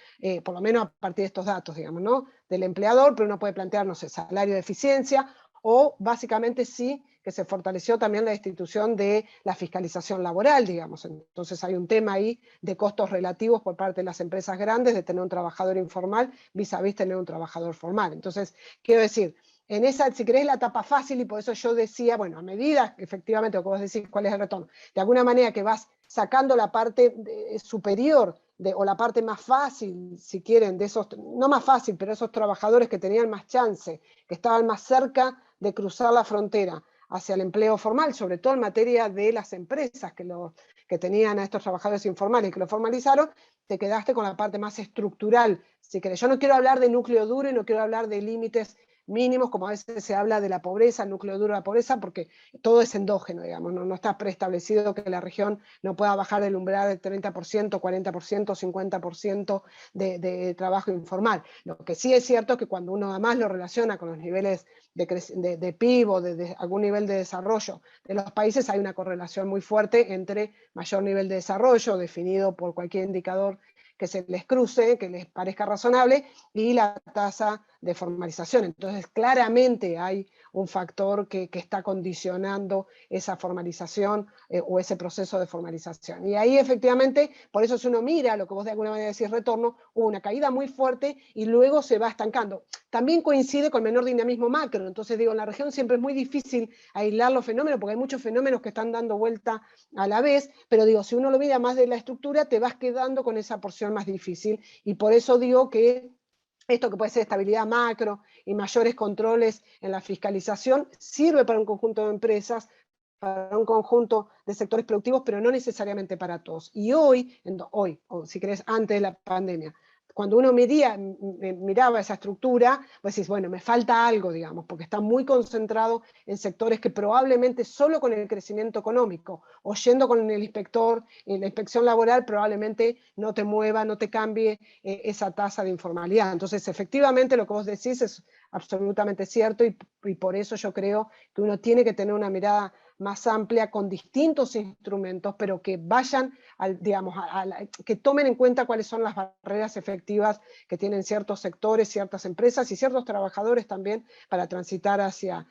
por lo menos a partir de estos datos, digamos, ¿no? Del empleador, pero uno puede plantear, no sé, salario de eficiencia, o básicamente sí que se fortaleció también la institución de la fiscalización laboral, digamos. Entonces hay un tema ahí de costos relativos por parte de las empresas grandes de tener un trabajador informal vis a vis tener un trabajador formal. Entonces, quiero decir, en esa, si querés, la etapa fácil, y por eso yo decía, bueno, a medida que efectivamente, lo que vos decís, cuál es el retorno, de alguna manera que vas sacando la parte superior o la parte más fácil, si quieren, de esos, no más fácil, pero esos trabajadores que tenían más chance, que estaban más cerca de cruzar la frontera hacia el empleo formal, sobre todo en materia de las empresas que tenían a estos trabajadores informales y que lo formalizaron, te quedaste con la parte más estructural, si querés. Yo no quiero hablar de núcleo duro y no quiero hablar de límites mínimos, como a veces se habla de la pobreza, el núcleo duro de la pobreza, porque todo es endógeno, digamos, no está preestablecido que la región no pueda bajar del umbral del 30%, 40%, 50% de trabajo informal. Lo que sí es cierto es que cuando uno además lo relaciona con los niveles de PIB o de algún nivel de desarrollo de los países, hay una correlación muy fuerte entre mayor nivel de desarrollo, definido por cualquier indicador que se les cruce, que les parezca razonable, y la tasa de formalización. Entonces, claramente hay un factor que está condicionando esa formalización o ese proceso de formalización. Y ahí, efectivamente, por eso si uno mira lo que vos de alguna manera decís retorno, hubo una caída muy fuerte y luego se va estancando. También coincide con menor dinamismo macro. Entonces, digo, en la región siempre es muy difícil aislar los fenómenos, porque hay muchos fenómenos que están dando vuelta a la vez, pero digo, si uno lo mira más de la estructura, te vas quedando con esa porción más difícil, y por eso digo que esto que puede ser estabilidad macro y mayores controles en la fiscalización sirve para un conjunto de empresas, para un conjunto de sectores productivos, pero no necesariamente para todos. Y hoy, o si querés, antes de la pandemia, cuando uno miraba esa estructura, pues decís, bueno, me falta algo, digamos, porque está muy concentrado en sectores que probablemente solo con el crecimiento económico o yendo con el inspector, en la inspección laboral, probablemente no te mueva, no te cambie esa tasa de informalidad. Entonces, efectivamente, lo que vos decís es absolutamente cierto, y por eso yo creo que uno tiene que tener una mirada más amplia con distintos instrumentos, pero que vayan, que tomen en cuenta cuáles son las barreras efectivas que tienen ciertos sectores, ciertas empresas y ciertos trabajadores también para transitar hacia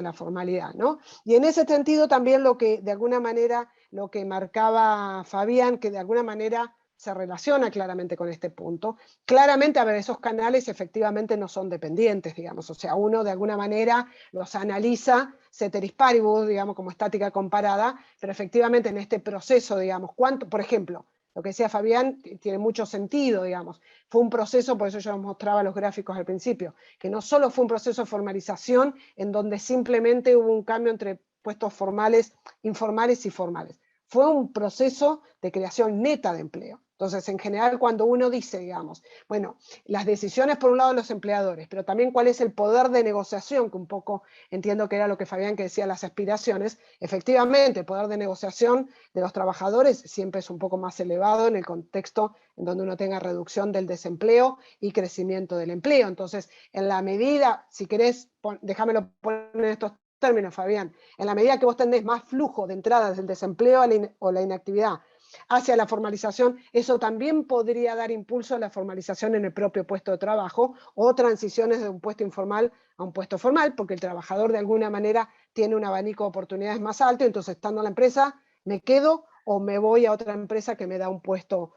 la formalidad, ¿no? Y en ese sentido también lo que de alguna manera, lo que marcaba Fabián, que de alguna manera se relaciona claramente con este punto. Claramente, a ver, esos canales efectivamente no son dependientes, digamos, o sea, uno de alguna manera los analiza ceteris paribus, digamos, como estática comparada, pero efectivamente en este proceso, digamos, cuánto, por ejemplo, lo que decía Fabián tiene mucho sentido, digamos, fue un proceso, por eso yo mostraba los gráficos al principio, que no solo fue un proceso de formalización en donde simplemente hubo un cambio entre puestos formales, informales y formales. Fue un proceso de creación neta de empleo. Entonces, en general, cuando uno dice, digamos, bueno, las decisiones por un lado de los empleadores, pero también cuál es el poder de negociación, que un poco entiendo que era lo que Fabián que decía, las aspiraciones, efectivamente, el poder de negociación de los trabajadores siempre es un poco más elevado en el contexto en donde uno tenga reducción del desempleo y crecimiento del empleo. Entonces, en la medida, si querés, déjamelo poner en estos términos, Fabián, en la medida que vos tenés más flujo de entradas del desempleo o la inactividad hacia la formalización, eso también podría dar impulso a la formalización en el propio puesto de trabajo o transiciones de un puesto informal a un puesto formal, porque el trabajador de alguna manera tiene un abanico de oportunidades más alto, entonces estando en la empresa me quedo o me voy a otra empresa que me da un puesto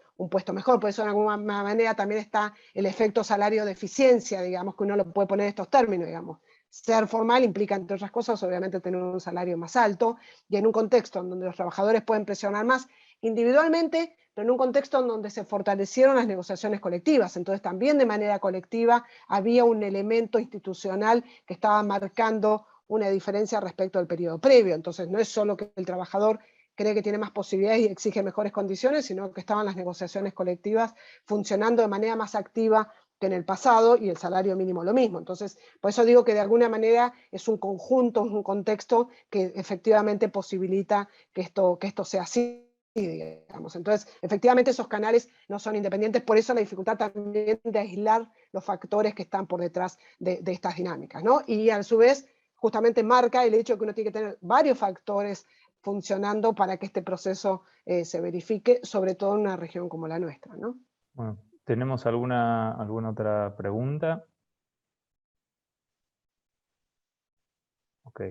mejor. Por eso de alguna manera también está el efecto salario de eficiencia, digamos, que uno lo puede poner en estos términos, digamos. Ser formal implica, entre otras cosas, obviamente tener un salario más alto, y en un contexto en donde los trabajadores pueden presionar más individualmente, pero en un contexto en donde se fortalecieron las negociaciones colectivas. Entonces también de manera colectiva había un elemento institucional que estaba marcando una diferencia respecto al periodo previo. Entonces no es solo que el trabajador cree que tiene más posibilidades y exige mejores condiciones, sino que estaban las negociaciones colectivas funcionando de manera más activa que en el pasado, y el salario mínimo lo mismo. Entonces, por eso digo que de alguna manera es un conjunto, es un contexto que efectivamente posibilita que esto sea así, digamos. Entonces, efectivamente esos canales no son independientes, por eso la dificultad también de aislar los factores que están por detrás de estas dinámicas, ¿no? Y a su vez, justamente marca el hecho de que uno tiene que tener varios factores funcionando para que este proceso se verifique, sobre todo en una región como la nuestra, ¿no? Bueno, ¿tenemos alguna otra pregunta? Ok.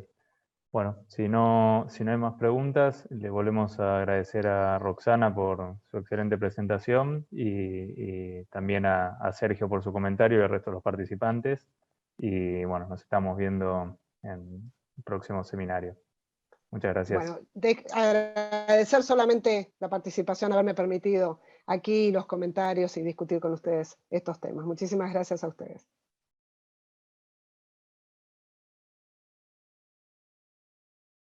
Bueno, si no hay más preguntas, le volvemos a agradecer a Roxana por su excelente presentación y también a Sergio por su comentario y al resto de los participantes. Y bueno, nos estamos viendo en el próximo seminario. Muchas gracias. Bueno, agradecer solamente la participación, haberme permitido aquí los comentarios y discutir con ustedes estos temas. Muchísimas gracias a ustedes.